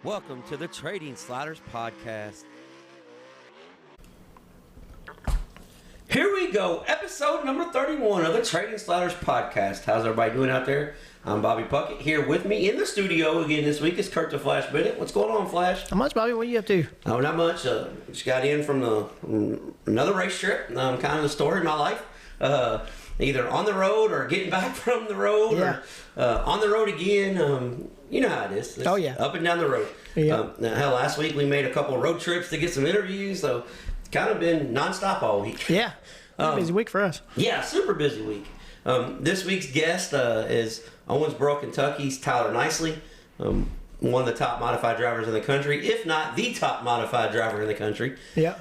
Welcome to the Trading Sliders Podcast. Here we go, episode number 31 of the Trading Sliders Podcast. How's everybody doing out there? I'm Bobby Puckett. Here with me in the studio again this week is Kurt the Flash Bennett. What's going on, Flash? Not much, Bobby. What are you up to? Oh, not much. Just got in from another race trip. Kind of the story of my life. Either on the road or getting back from the road, or on the road again. You know how it is. It's up and down the road. Yeah. Hell, last week we made a couple of road trips to get some interviews, so it's kind of been nonstop all week. Yeah, busy week for us. Yeah, super busy week. This week's guest is Owensboro, Kentucky's Tyler Nicely, one of the top modified drivers in the country, if not the top modified driver in the country. Yeah.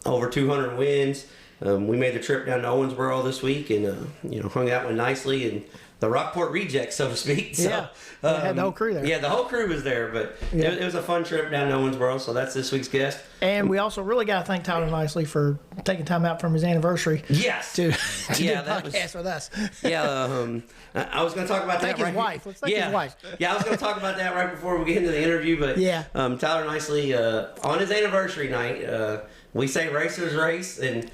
Over 200 wins. We made the trip down to Owensboro this week and hung out with Nicely and the Rockport rejects, so to speak. So, yeah, had the whole crew there. Yeah, the whole crew was there, but it was a fun trip down to Owensboro, so that's this week's guest. And we also really got to thank Tyler Nicely for taking time out from his anniversary. Yes. To do a podcast with us. Yeah, I was going to talk about that. Thank his wife. Let's thank his wife. Yeah, I was going to talk about that right before we get into the interview, but Tyler Nicely, on his anniversary night, we say racers race, and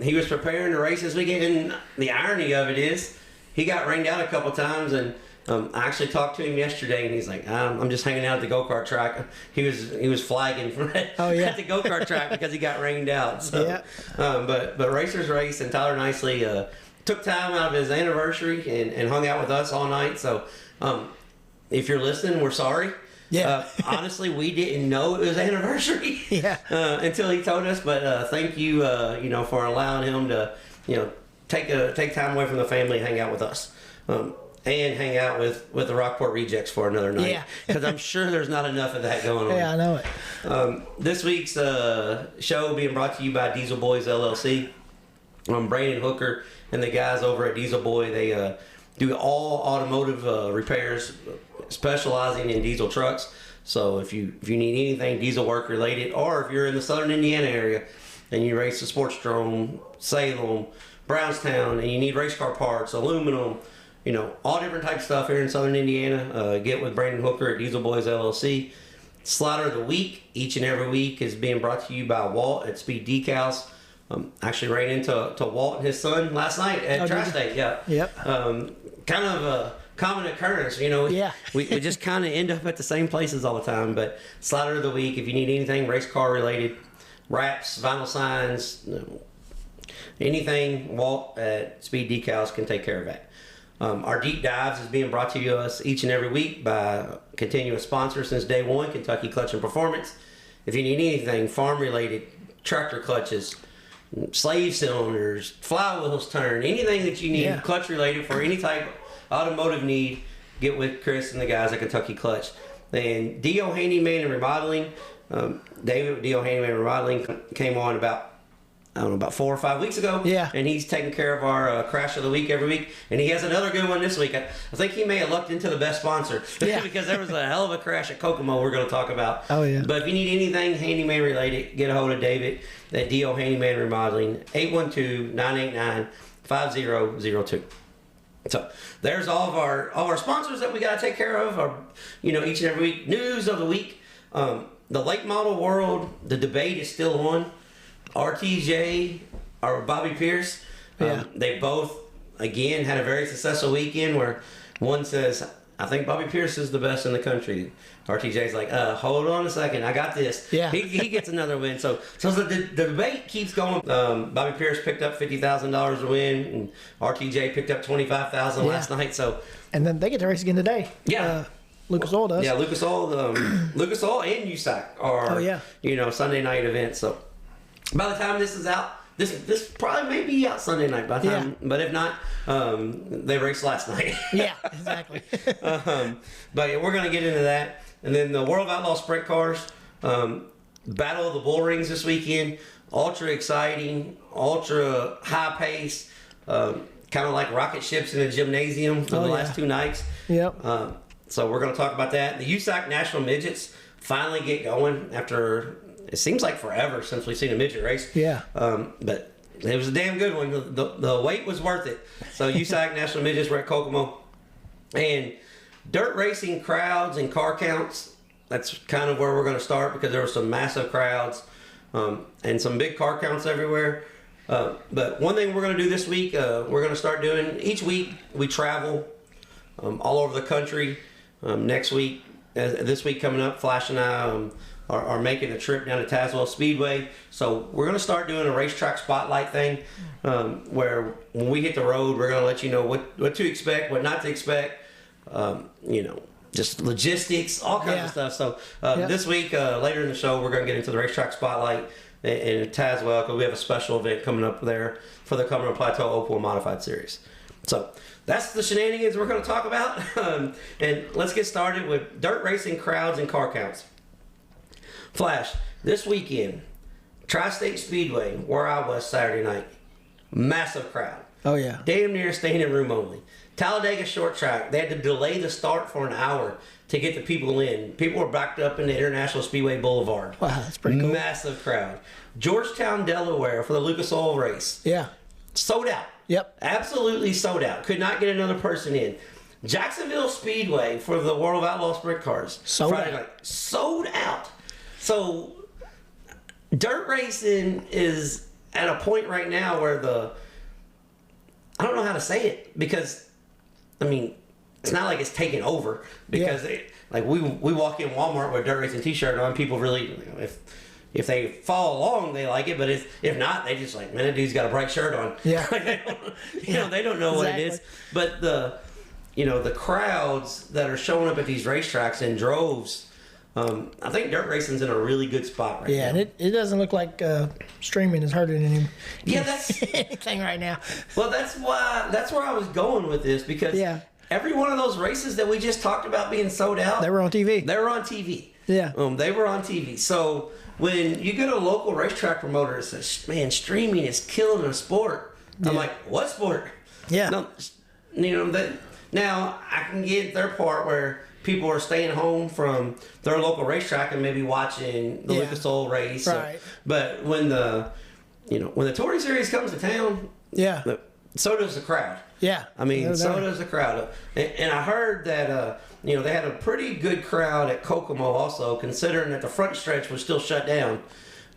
he was preparing to race this weekend, and the irony of it is, he got rained out a couple times, and I actually talked to him yesterday, and he's like, I'm just hanging out at the go-kart track. He was flagging from at the go-kart track because he got rained out. So, but racers race, and Tyler Nicely took time out of his anniversary and hung out with us all night. So if you're listening, we're sorry. Yeah. Honestly, we didn't know it was anniversary until he told us. But thank you, for allowing him to, take time away from the family and hang out with us. And hang out with the Rockport Rejects for another night. Yeah. Because I'm sure there's not enough of that going on. Yeah, I know it. This week's show being brought to you by Diesel Boys LLC. Brandon Hooker and the guys over at Diesel Boy, they do all automotive repairs, specializing in diesel trucks. So if you need anything diesel work related, or if you're in the southern Indiana area and you race the Sportsdrome, Salem, Brownstown, and you need race car parts, aluminum, all different types of stuff here in southern Indiana, get with Brandon Hooker at Diesel Boys LLC. Slider of the Week, each and every week, is being brought to you by Walt at Speed Decals. Actually ran into Walt and his son last night at Tri-State. Yeah. Yep. Kind of a common occurrence, we just kind of end up at the same places all the time. But Slider of the Week, if you need anything race car related, wraps, vinyl signs, anything, Walt at Speed Decals can take care of that. Our Deep Dives is being brought to us each and every week by a continuous sponsor since day one, Kentucky Clutch and Performance. If you need anything farm related, tractor clutches, slave cylinders, flywheels turn, anything that you need clutch related for any type of automotive need, get with Chris and the guys at Kentucky Clutch. And D.O. Handyman and Remodeling, David with D.O. Handyman and Remodeling came on about 4 or 5 weeks ago. Yeah. And he's taking care of our Crash of the Week every week. And he has another good one this week. I think he may have lucked into the best sponsor. Yeah. Because there was a hell of a crash at Kokomo we're going to talk about. Oh, yeah. But if you need anything handyman related, get a hold of David at D.O. Handyman Remodeling, 812-989-5002. So there's all of our sponsors that we got to take care of. Each and every week. News of the week. The late model world, the debate is still on. RTJ or Bobby Pierce, they both, again, had a very successful weekend where one says, I think Bobby Pierce is the best in the country. RTJ's like, hold on a second, I got this. Yeah. He gets another win. So the debate keeps going. Bobby Pierce picked up $50,000 to win, and RTJ picked up $25,000 last night. So, and then they get to race again today. Yeah. Lucas Oil does. Yeah, Lucas Oil and USAC are Sunday night events. So by the time this is out, this probably may be out Sunday night by the time, but if not, they raced last night. Yeah, exactly. But we're going to get into that. And then the World of Outlaws Sprint cars, Battle of the Bull Rings this weekend, ultra exciting, ultra high pace, kind of like rocket ships in a gymnasium for the last 2 nights. Yep. So we're going to talk about that. The USAC National Midgets finally get going after, it seems like forever since we've seen a midget race. Yeah. But it was a damn good one. The wait was worth it. So USAC National Midgets were at Kokomo. And dirt racing crowds and car counts that's kind of where we're going to start because there were some massive crowds and some big car counts everywhere. But one thing we're going to do this week, we're going to start doing each week. We travel all over the country. Next week, this week coming up, Flash and I are making a trip down to Tazewell Speedway. So we're going to start doing a racetrack spotlight thing where when we hit the road, we're going to let you know what to expect, what not to expect, just logistics, all kinds of stuff. So this week, later in the show, we're going to get into the racetrack spotlight in Tazewell because we have a special event coming up there for the Cumberland Plateau Opal Modified Series. So that's the shenanigans we're going to talk about. And let's get started with dirt racing crowds and car counts. Flash, this weekend, Tri-State Speedway, where I was Saturday night, massive crowd. Oh, yeah. Damn near standing room only. Talladega Short Track, they had to delay the start for an hour to get the people in. People were backed up into International Speedway Boulevard. Wow, that's pretty cool. Massive crowd. Georgetown, Delaware for the Lucas Oil race. Yeah. Sold out. Yep. Absolutely sold out. Could not get another person in. Jacksonville Speedway for the World of Outlaws Sprint cars. Sold Friday out. night. Sold out. So, dirt racing is at a point right now where I don't know how to say it because, I mean, it's not like it's taken over because we walk in Walmart with a dirt racing t-shirt on, people really, if they follow along, they like it, but if not, they just like, man, that dude's got a bright shirt on. Yeah. They don't know what it is. But the crowds that are showing up at these racetracks in droves, I think dirt racing's in a really good spot right now. Yeah, and it doesn't look like streaming is hurting anything right now. Well, that's where I was going with this because every one of those races that we just talked about being sold out, they were on TV. They were on TV. Yeah. They were on TV. So when you get a local racetrack promoter that says, man, streaming is killing the sport, I'm like, what sport? Yeah. No, now I can get their part where people are staying home from their local racetrack and maybe watching the Lucas Oil race. Right. But when the touring series comes to town, so does the crowd. Yeah. I mean, so does the crowd. And I heard that they had a pretty good crowd at Kokomo also, considering that the front stretch was still shut down.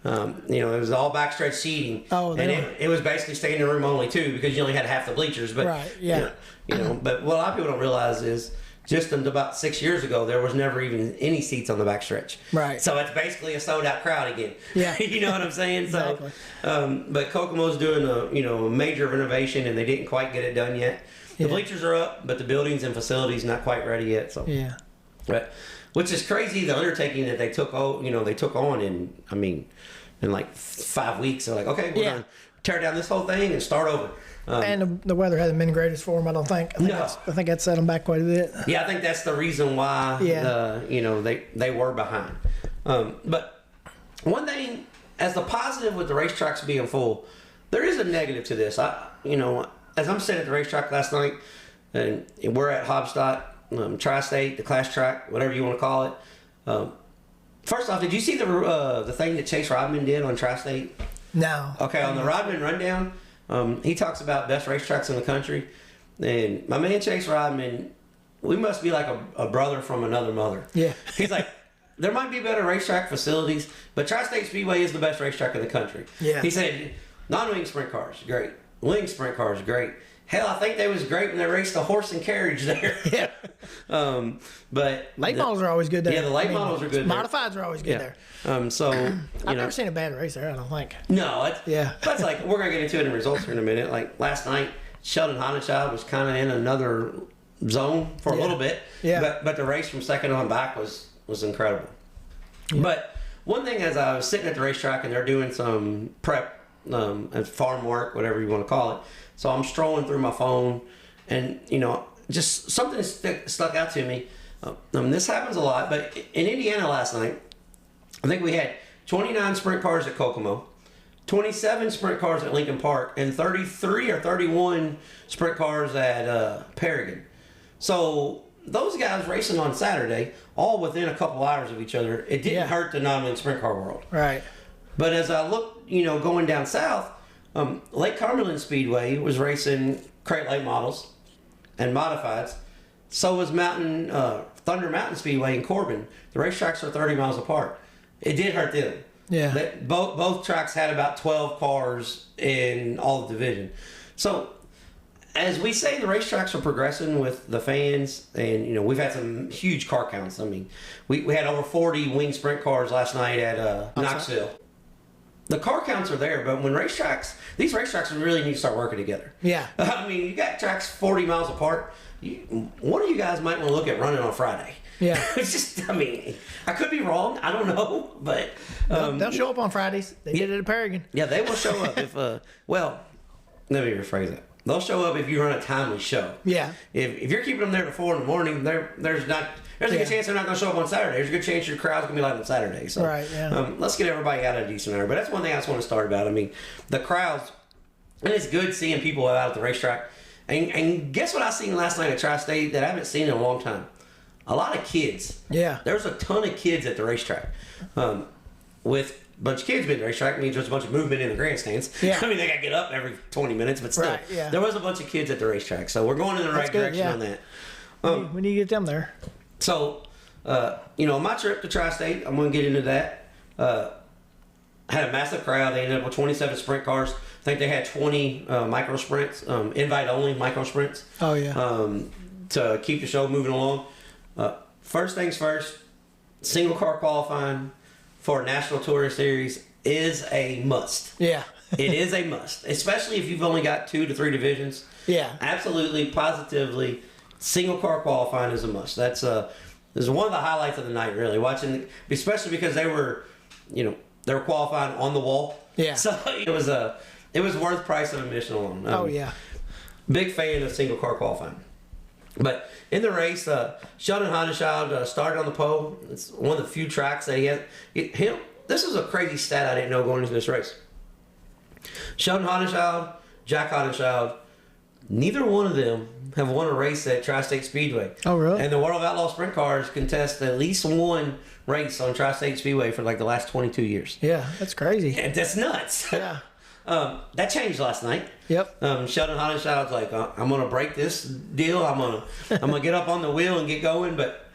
It was all backstretch seating. Oh, and it was basically standing room only too because you only had half the bleachers. But right. Yeah. But what a lot of people don't realize is just about 6 years ago there was never even any seats on the backstretch. Right. So it's basically a sold out crowd again. Yeah. You know what I'm saying? Exactly. So, but Kokomo's doing a major renovation and they didn't quite get it done yet. The bleachers are up, but the buildings and facilities not quite ready yet. So but which is crazy, the undertaking that they took on in like 5 weeks. They're like, okay, we're gonna tear down this whole thing and start over. And the weather hasn't been greatest for them, I don't think. I think that set them back quite a bit. Yeah, I think that's the reason why they were behind. But one thing, as the positive with the racetracks being full, there is a negative to this. As I'm sitting at the racetrack last night, and we're at Hobstadt, Tri-State, the Clash Track, whatever you want to call it. First off, did you see the thing that Chase Rodman did on Tri-State? No. Okay, on the Rodman Rundown, he talks about best racetracks in the country. And my man Chase Rodman, we must be like a brother from another mother. Yeah. He's like, there might be better racetrack facilities, but Tri-State Speedway is the best racetrack in the country. Yeah. He said, non-wing sprint cars, great. Wing sprint cars, great. Hell, I think they was great when they raced the horse and carriage there. Yeah. But late models are always good there. Yeah, the late models are good there. Modifieds are always good there. I've never seen a bad race there, I don't think. No, that's like, we're going to get into it in results here in a minute. Like last night, Sheldon Honenchild was kind of in another zone for a little bit. Yeah. But the race from second on back was incredible. Yeah. But one thing, as I was sitting at the racetrack and they're doing some prep, and farm work, whatever you want to call it. So I'm strolling through my phone and, just something stuck out to me. This happens a lot, but in Indiana last night, I think we had 29 sprint cars at Kokomo, 27 sprint cars at Lincoln Park, and 33 or 31 sprint cars at Paragon. So those guys racing on Saturday, all within a couple hours of each other, it didn't hurt the non-wing sprint car world. Right. But as I looked, going down south, Lake Cumberland Speedway was racing crate late models and modifieds. So was Thunder Mountain Speedway in Corbin, the racetracks are 30 miles apart. It did hurt them. Yeah. Both tracks had about 12 cars in all the division. So, as we say, the racetracks are progressing with the fans, and you know we've had some huge car counts. I mean, we had over 40 wing sprint cars last night at Knoxville. The car counts are there, but when these racetracks really need to start working together. Yeah. I mean, you got tracks 40 miles apart. One of you guys might want to look at running on Friday. Yeah. It's just, I mean, I could be wrong. I don't know, but They'll show up on Fridays. They did it at Paragon. Yeah, they will show up if. Well, let me rephrase it. They'll show up if you run a timely show. Yeah. If you're keeping them there to 4 in the morning, there's a good chance they're not going to show up on Saturday. There's a good chance your crowd's going to be live on Saturday. So, right. Yeah. Let's get everybody out at a decent hour. But that's one thing I just want to start about. I mean, the crowds, and it's good seeing people out at the racetrack. And guess what I seen last night at Tri-State that I haven't seen in a long time? A lot of kids. Yeah. There's a ton of kids at the racetrack. With a bunch of kids being at the racetrack means there's a bunch of movement in the grandstands. Yeah. I mean, they got to get up every 20 minutes, but still. Right, yeah. There was a bunch of kids at the racetrack. So we're going in the right direction on that. We need to get them there. So, my trip to Tri-State, I'm going to get into that. Had a massive crowd. They ended up with 27 sprint cars. I think they had 20 micro sprints, invite-only micro sprints. Oh, yeah. To keep the show moving along. First things first, single car qualifying for a National Touring Series is a must. Yeah. It is a must, especially if you've only got 2 to 3 divisions. Yeah. Absolutely, positively, single car qualifying is a must. This is one of the highlights of the night, really, watching, especially because they were qualifying on the wall. Yeah. So it was worth price of admission alone. Oh, yeah. Big fan of single car qualifying. But in the race, Sheldon Hodenschild started on the pole. It's one of the few tracks that he had. This is a crazy stat I didn't know going into this race. Sheldon Hodenschild, Jack Hodenschild, neither one of them have won a race at Tri-State Speedway. Oh, really? And the World of Outlaws Sprint cars contest at least one race on Tri-State Speedway for like the last 22 years. Yeah, that's crazy. And that's nuts. Yeah. That changed last night. Yep. Sheldon Hodenschild was like, I'm gonna break this deal. I'm gonna get up on the wheel and get going. But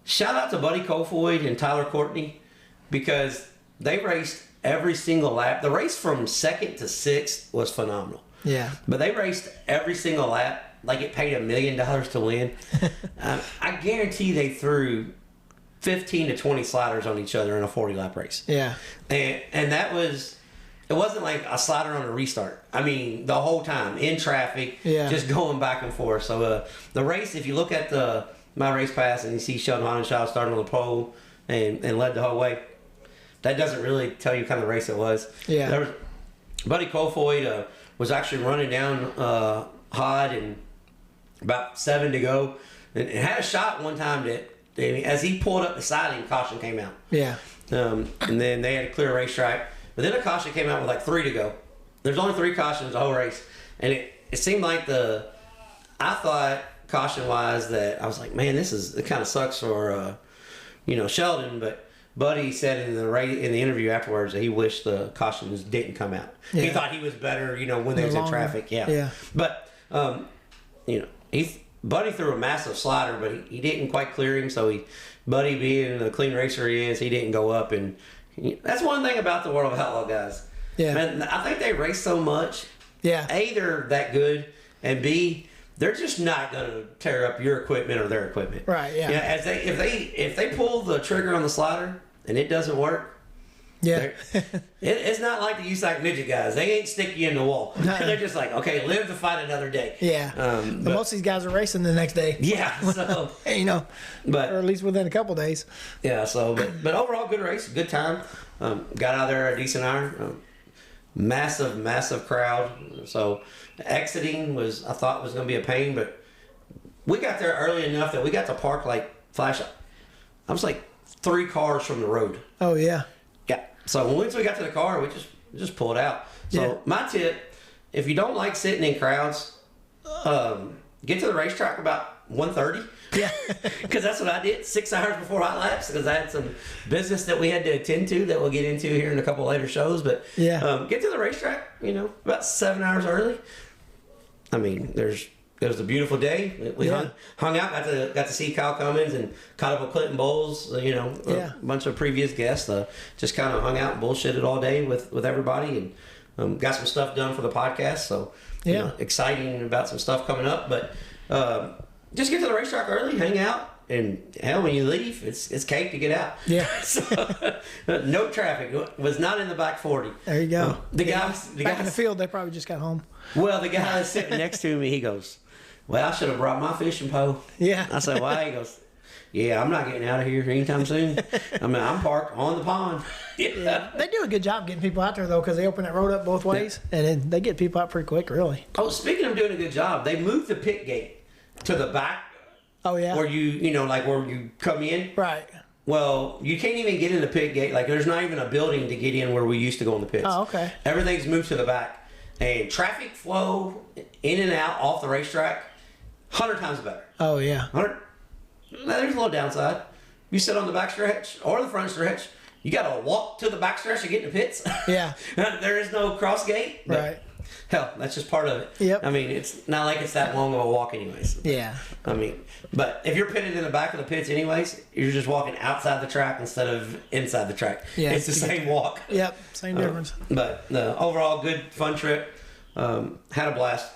shout out to Buddy Kofoid and Tyler Courtney because they raced every single lap. The race from 2nd to 6th was phenomenal. Yeah. But they raced every single lap like it paid $1 million to win. I guarantee they threw 15 to 20 sliders on each other in a 40-lap race. Yeah. And that was, it wasn't like a slider on a restart. I mean, the whole time, in traffic, just going back and forth. So the race, if you look at my race pass and you see Sheldon Hodenschild starting on the pole and led the whole way, that doesn't really tell you kind of the race it was. Yeah. Buddy Kofoid was actually running down Hod and about 7 to go. And had a shot one time that, as he pulled up the siding, caution came out. Yeah. And then they had to clear a racetrack. But then a caution came out with like 3 to go. There's only 3 cautions the whole race. And it seemed like I thought caution-wise that I was like, man, it kind of sucks for, Sheldon. But Buddy said in the interview afterwards that he wished the cautions didn't come out. Yeah. He thought he was better, when they was in traffic. Yeah. But, Buddy threw a massive slider, but he didn't quite clear him. So Buddy, being the clean racer he is, he didn't go up. And that's one thing about the World of Outlaw guys. Yeah. Man, I think they race so much. Yeah. A, they're that good, and B, they're just not going to tear up your equipment or their equipment. Right. Yeah. If they pull the trigger on the slider and it doesn't work. Yeah. It's not like the USAC midget guys. They ain't stick you in the wall. They're just like, okay, live to fight another day. Yeah. But most of these guys are racing the next day. Yeah. So but or at least within a couple days. Yeah. So, but overall, good race, good time. Got out there a decent hour. Massive crowd. So exiting I thought was going to be a pain, but we got there early enough that we got to park like flash. I was like 3 cars from the road. Oh yeah. Yeah. So once we got to the car, we just pulled out. So my tip, if you don't like sitting in crowds, get to the racetrack about 1:30. Yeah. Because that's what I did 6 hours before hot laps because I had some business that we had to attend to that we'll get into here in a couple later shows. But get to the racetrack, about 7 hours early. I mean, there's it was a beautiful day. We hung out, got to see Kyle Cummins and caught up with Clinton Bowles. A bunch of previous guests. Just kind of hung out and bullshitted all day with everybody, and got some stuff done for the podcast. So exciting about some stuff coming up. But just get to the racetrack early, hang out. And hell, when you leave, it's cake to get out. Yeah. So, no traffic. Was not in the back 40. There you go. The guy in the field, they probably just got home. Well, the guy sitting next to me, he goes, "Well, I should have brought my fishing pole." Yeah. I said, "Why?" He goes, "Yeah, I'm not getting out of here anytime soon. I mean, I'm parked on the pond." Yeah. They do a good job getting people out there though, because they open that road up both ways, and then they get people out pretty quick, really. Oh, speaking of doing a good job, they moved the pit gate to the back. Oh yeah. Where where you come in. Right. Well, you can't even get in the pit gate. Like, there's not even a building to get in where we used to go in the pits. Oh, okay. Everything's moved to the back, and traffic flow in and out off the racetrack, 100 times better. Oh yeah. 100. Now, there's a little downside. You sit on the back stretch or the front stretch, you got to walk to the back stretch to get in the pits. Yeah. There is no cross gate. Right. Hell, that's just part of it. Yep. I mean, it's not like it's that long of a walk anyways. Yeah. I mean, but if you're pitted in the back of the pits anyways, you're just walking outside the track instead of inside the track. Yeah. It's the same walk. Yep. Same difference. But overall, good, fun trip. Had a blast.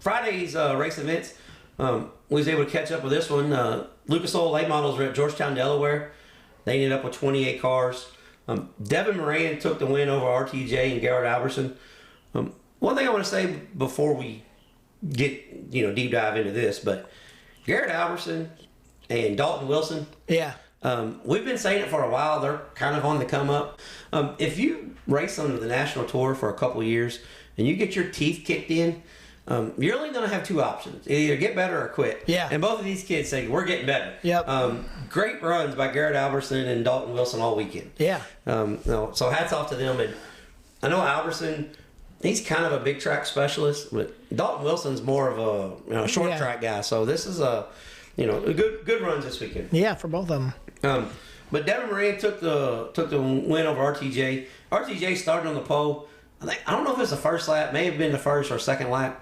Friday's race events, we was able to catch up with this one. Lucas Oil Late Models were at Georgetown, Delaware. They ended up with 28 cars. Devin Moran took the win over RTJ and Garrett Albertson. One thing I want to say before we get deep dive into this, but Garrett Albertson and Dalton Wilson. Yeah. We've been saying it for a while. They're kind of on the come up. If you race on the national tour for a couple of years and you get your teeth kicked in, you're only going to have two options: either get better or quit. Yeah. And both of these kids say we're getting better. Yep. Great runs by Garrett Albertson and Dalton Wilson all weekend. Yeah. So hats off to them. And I know Albertson, he's kind of a big track specialist, but Dalton Wilson's more of a short track guy. So this is a good runs this weekend. Yeah, for both of them. But Devin Moran took the win over RTJ. RTJ started on the pole. I don't know if it's the first lap, may have been the first or second lap.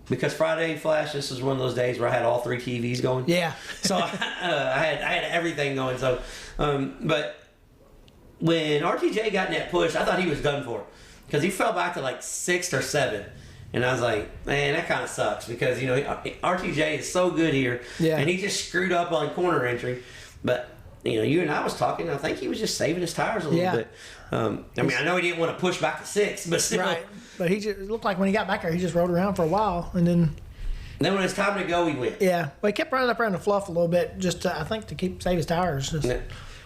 Because Friday Flash, this is one of those days where I had all three TVs going. Yeah. So I had everything going. So, but when RTJ got in that push, I thought he was done for, because he fell back to like 6th or 7th. And I was like, man, that kind of sucks, because RTJ is so good here, and he just screwed up on corner entry. But you and I was talking. I think he was just saving his tires a little bit. I mean, I know he didn't want to push back to 6, but still. Right. But it looked like when he got back there, he just rode around for a while, and then when it's time to go, he went. Yeah, but he kept running up around the fluff a little bit, just I think to save his tires. Yeah.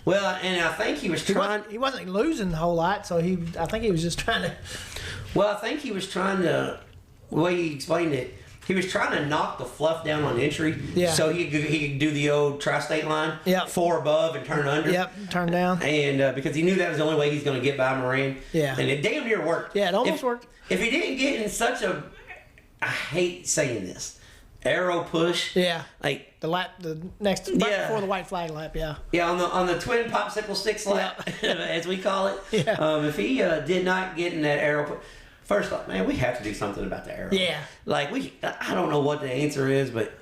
Well, and I think he was trying. He wasn't losing a whole lot, so I think he was just trying to. Well, I think he was trying to. The way he explained it, he was trying to knock the fluff down on entry, so he could do the old tri-state line, 4 above and turn under. Yep, turn down. And because he knew that was the only way he's going to get by Moran. Yeah. And it damn near worked. Yeah, it almost worked. If he didn't get in such a, I hate saying this, arrow push. Yeah. Like the next before the white flag lap. Yeah. Yeah, on the twin popsicle sticks lap, as we call it. Yeah. If he did not get in that arrow push. First off, man, we have to do something about the arrow. Yeah. Like, I don't know what the answer is, but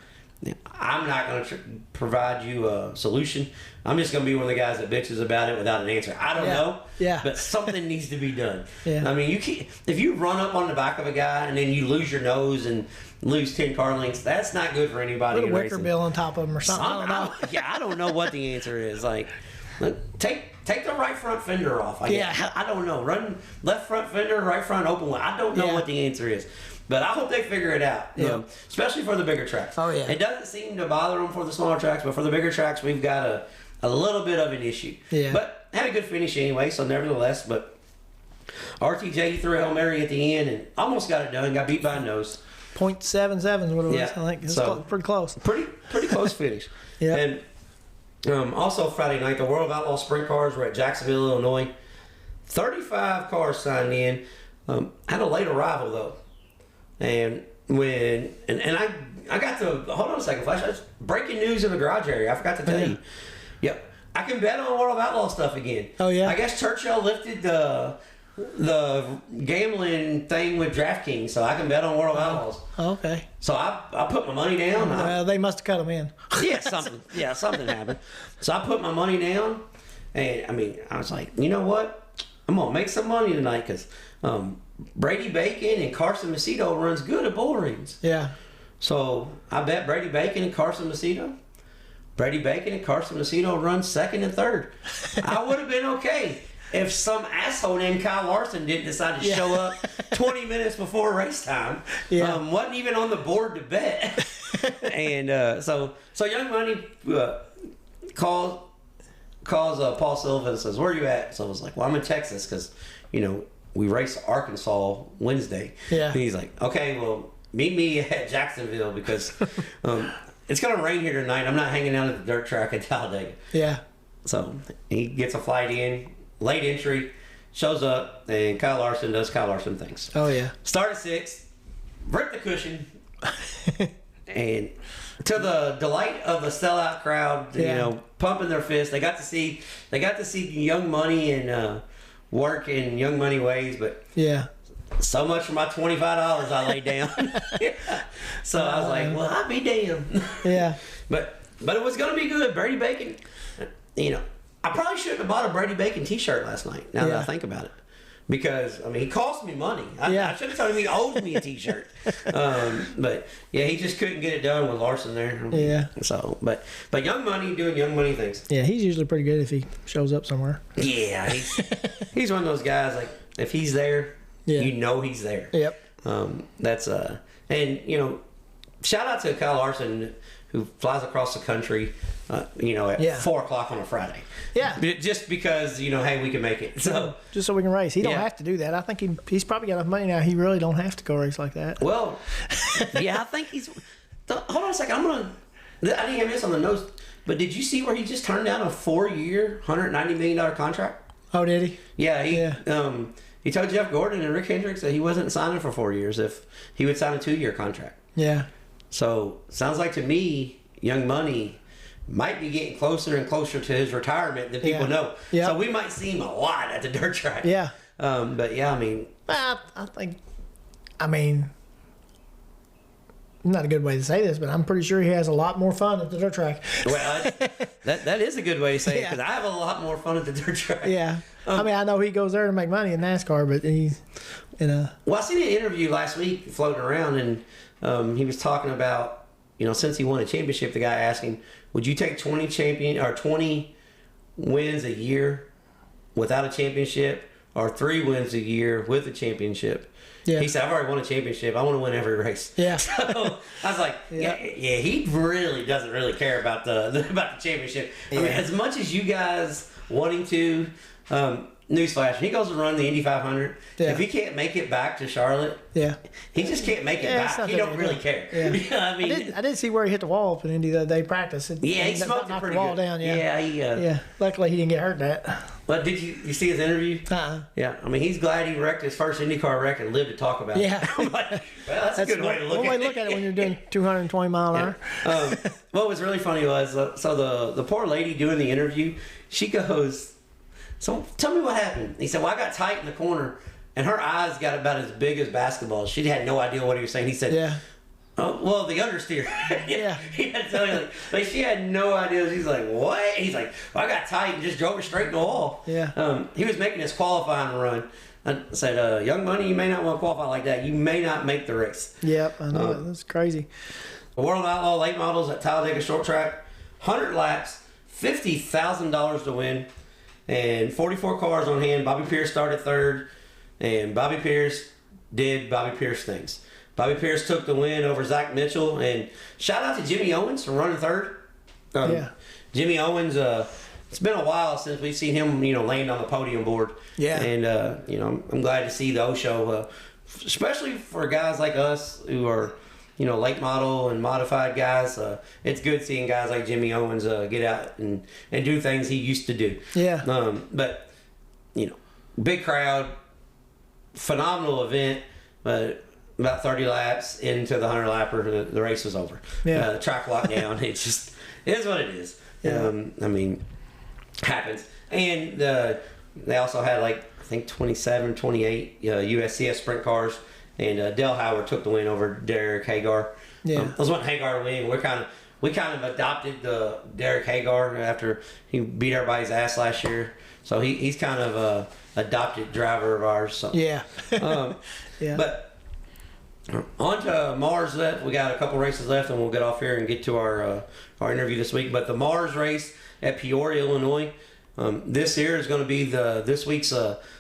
I'm not going to provide you a solution. I'm just going to be one of the guys that bitches about it without an answer. I don't know. Yeah. But something needs to be done. Yeah. I mean, if you run up on the back of a guy and then you lose your nose and lose 10 car lengths, that's not good for anybody. Put a wicker bill on top of him or something. I don't know. I don't know what the answer is. Like, take the right front fender off. I don't know. Run left front fender, right front open one. I don't know what the answer is. But I hope they figure it out. Especially for the bigger tracks. Oh, yeah. It doesn't seem to bother them for the smaller tracks, but for the bigger tracks, we've got a little bit of an issue. Yeah. But had a good finish anyway, so nevertheless. But RTJ, he threw a Hail Mary at the end and almost got it done. Got beat by a nose. 0.77 is what it was. Yeah. I think it's pretty close. Pretty close finish. Yeah. And also Friday night, the World of Outlaws Sprint cars were at Jacksonville, Illinois. 35 cars signed in. Had a late arrival though. And I got to hold on a second, Flash. That's breaking news in the garage area. I forgot to tell you. Yep. I can bet on World of Outlaws stuff again. Oh yeah. I guess Churchill lifted the the gambling thing with DraftKings, so I can bet on World of Outlaws. Okay. So I put my money down. They must have cut them in. Something happened. So I put my money down, and I was like, you know what? I'm gonna make some money tonight because Brady Bacon and Carson Macedo runs good at bull rings. Yeah. So I bet Brady Bacon and Carson Macedo. Brady Bacon and Carson Macedo run second and third. I would have been okay if some asshole named Kyle Larson didn't decide to show up 20 minutes before race time. Yeah. Wasn't even on the board to bet. And so Young Money calls Paul Silva and says, "Where are you at?" So I was like, "Well, I'm in Texas because, we race Arkansas Wednesday." Yeah. And he's like, "Okay, well, meet me at Jacksonville because it's going to rain here tonight. I'm not hanging out at the dirt track in Talladega." Yeah. So he gets a flight in, late entry, shows up, and Kyle Larson does Kyle Larson things. Oh, yeah. Start at 6, rip the cushion, and to the delight of the sellout crowd, pumping their fists. They got to see Young Money and work in Young Money ways, but yeah. So much for my $25 I laid down. So I was like, well, I'll be damned. Yeah. But it was going to be good. Brady Bacon, I probably shouldn't have bought a Brady Bacon t-shirt last night, now that I think about it. Because, he cost me money. I should have told him he owed me a t-shirt. But, yeah, he just couldn't get it done with Larson there. Yeah. So, but Young Money doing Young Money things. Yeah, he's usually pretty good if he shows up somewhere. Yeah, he's one of those guys, like, if he's there, he's there. Yep. That's and shout out to Kyle Larson who flies across the country, at 4:00 on a Friday. Yeah. Just because hey, we can make it. So just so we can race. He don't have to do that. I think he's probably got enough money now. He really don't have to go race like that. Well, yeah, I think he's. Hold on a second. I didn't have this on the notes, but did you see where he just turned down a 4-year, $190 million contract? Oh, did he? Yeah. He told Jeff Gordon and Rick Hendricks that he wasn't signing for 4 years if he would sign a 2-year contract. Yeah. So, sounds like to me, Young Money might be getting closer and closer to his retirement than people know. Yeah. So, we might see him a lot at the dirt track. Yeah. But, yeah, I think, not a good way to say this, but I'm pretty sure he has a lot more fun at the dirt track. Well, that is a good way to say it, because I have a lot more fun at the dirt track. Yeah. I know he goes there to make money in NASCAR, but he's Well, I seen an interview last week floating around, and he was talking about, since he won a championship, the guy asked him, would you take 20 wins a year without a championship, or 3 wins a year with a championship? Yeah. He said, I've already won a championship. I want to win every race. Yeah. So I was like, yeah, he really doesn't really care about the championship. Yeah. As much as you guys wanting to, newsflash, he goes to run the Indy 500. Yeah. If he can't make it back to Charlotte, he just can't make it back. He don't really care. Yeah. I did see where he hit the wall up in Indy the day practice. He smoked it pretty the wall good. Down. Yeah. Luckily, he didn't get hurt that. But did you see his interview? Yeah. He's glad he wrecked his first IndyCar wreck and lived to talk about it. Yeah. I'm like, well, that's a good way to look at it. One way to look at it when you're doing 220 mile an hour. What was really funny was, so the poor lady doing the interview, she goes, so tell me what happened. He said, well, I got tight in the corner, and her eyes got about as big as basketballs. She had no idea what he was saying. He said, well, the understeer. He had to tell me, like she had no idea. She's like, what? He's like, well, I got tight and just drove it straight in the wall. Yeah. He was making his qualifying run. I said, Young Money, you may not want to qualify like that. You may not make the race. Yep, I know. That's crazy. The World of Outlaw late models at Talladega Short Track, 100 laps, $50,000 to win, and 44 cars on hand. Bobby Pierce started third, and Bobby Pierce did Bobby Pierce things. Bobby Pierce took the win over Zach Mitchell, and shout out to Jimmy Owens for running third. Jimmy Owens, it's been a while since we've seen him, land on the podium board. Yeah. And, I'm glad to see the O-Show, especially for guys like us who are, late model and modified guys. It's good seeing guys like Jimmy Owens get out and do things he used to do. Yeah. But, big crowd, phenomenal event, but about 30 laps into the 100 lapper, the race was over. Yeah. The track locked down. It just is what it is. Yeah. Happens. And they also had like think 27, 28 USCS sprint cars, and Dale Howard took the win over Derek Hagar. Yeah. I was wanting Hagar to win. We kind of adopted the Derek Hagar after he beat everybody's ass last year. So he's kind of a adopted driver of ours. So. Yeah. Yeah. But on to Mars left. We got a couple races left, and we'll get off here and get to our interview this week. But the Mars race at Peoria, Illinois, this here is going to be this week's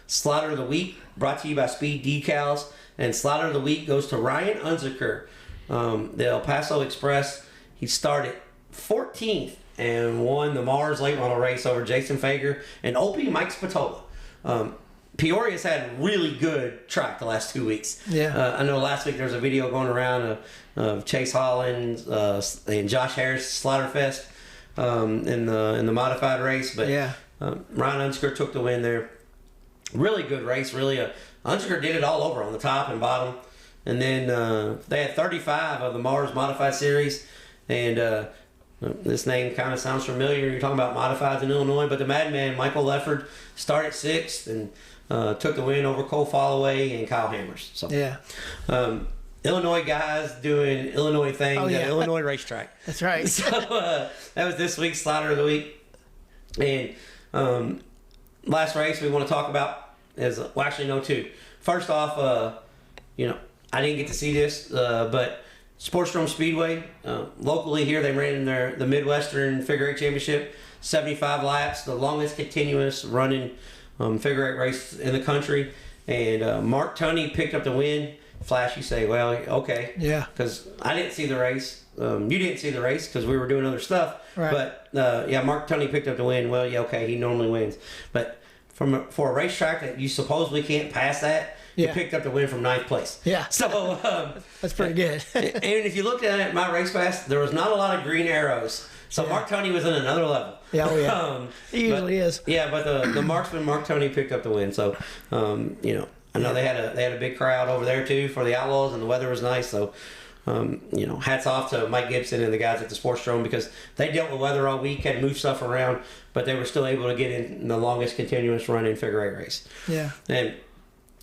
Slider of the Week, brought to you by Speed Decals. And Slider of the Week goes to Ryan Unziker, the El Paso Express. He started 14th and won the Mars late model race over Jason Fager and OP Mike Spatola. Peoria's had really good track the last 2 weeks. Yeah. I know last week there was a video going around of Chase Holland and Josh Harris Sliderfest in the modified race, but yeah. Ryan Unziker took the win there. Really good race. Really, Unziker did it all over on the top and bottom, and then they had 35 of the Mars Modified Series, and this name kind of sounds familiar. You're talking about modifieds in Illinois, but the Madman Michael Lefford started 6th and took the win over Cole Followay and Kyle Hammers. So yeah. Illinois guys doing Illinois things at Illinois racetrack. That's right. So that was this week's Slider of the Week. And last race we want to talk about is, well, actually, no, two. First off, I didn't get to see this, but Sportstrom Speedway, locally here, they ran in the Midwestern Figure 8 Championship, 75 laps, the longest continuous running figure 8 race in the country. And Mark Tunney picked up the win. Flash, you say, well, okay. Yeah. Because I didn't see the race. You didn't see the race because we were doing other stuff. Right. But, Mark Tunney picked up the win. Well, yeah, okay, he normally wins. But for a racetrack that you supposedly can't pass that, he picked up the win from 9th place. Yeah. So that's pretty good. And if you looked at it, my race pass, there was not a lot of green arrows. So Mark Tunney was in another level. Yeah, oh yeah. He usually is. Yeah, but the marksman Mark Tunney picked up the win. So I know they had a big crowd over there too for the Outlaws, and the weather was nice. So hats off to Mike Gibson and the guys at the Sportstrom, because they dealt with weather all week, had to move stuff around, but they were still able to get in the longest continuous running figure 8 race. Yeah. And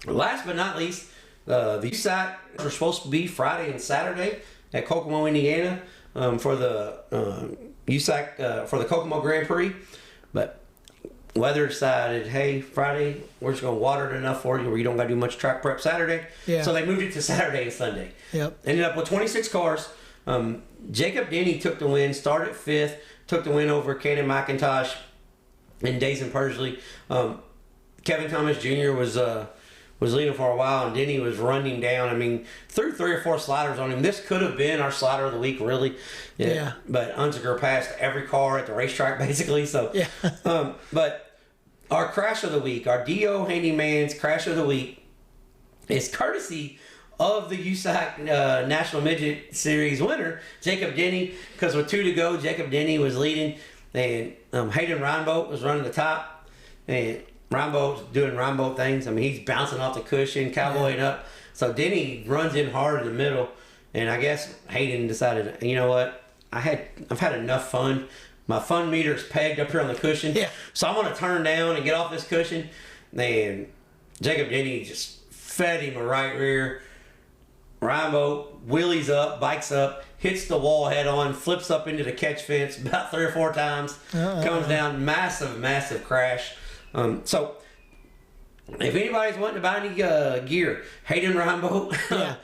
last but not least, the USAC were supposed to be Friday and Saturday at Kokomo, Indiana, for the USAC for the Kokomo Grand Prix, but weather decided, hey, Friday we're just going to water it enough for you where you don't got to do much track prep Saturday. Yeah. So they moved it to Saturday and Sunday. Yep. Ended up with 26 cars. Jacob Denny took the win, started 5th, took the win over Cannon McIntosh and Dazen Persley. Kevin Thomas Jr. was leading for a while, and Denny was running down. I mean, threw 3 or 4 sliders on him. This could have been our Slider of the Week, really. Yeah. But Unziker passed every car at the racetrack, basically. So, yeah. But our Crash of the Week, our D.O. Handyman's Crash of the Week, is courtesy of the USAC National Midget Series winner, Jacob Denny, because with 2 to go, Jacob Denny was leading, and Hayden Reinbolt was running the top, and Reinbolt's doing Reinbolt things. I mean, he's bouncing off the cushion, cowboying up. So Denny runs in hard in the middle, and I guess Hayden decided, you know what, I've had enough fun. My fun meter's pegged up here on the cushion, so I'm going to turn down and get off this cushion. And Jacob Denny just fed him a right rear. Reinbolt wheelies up, bikes up, hits the wall head on, flips up into the catch fence about 3 or 4 times, comes down, massive crash. So if anybody's wanting to buy any gear, Hayden Reinbolt,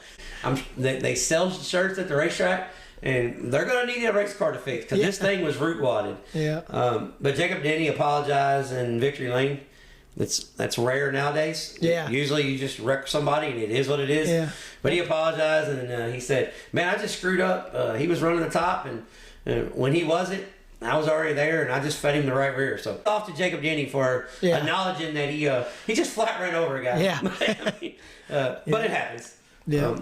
they sell shirts at the racetrack, and they're going to need a race car to fix because this thing was root wadded. Yeah. But Jacob Denny apologized in Victory Lane. That's rare nowadays. Yeah. Usually you just wreck somebody and it is what it is. Yeah. But he apologized, and he said, man, I just screwed up. He was running the top, and when he wasn't, I was already there, and I just fed him the right rear. So off to Jacob Denny for acknowledging that he just flat ran over a guy. Yeah. But it happens. Yeah.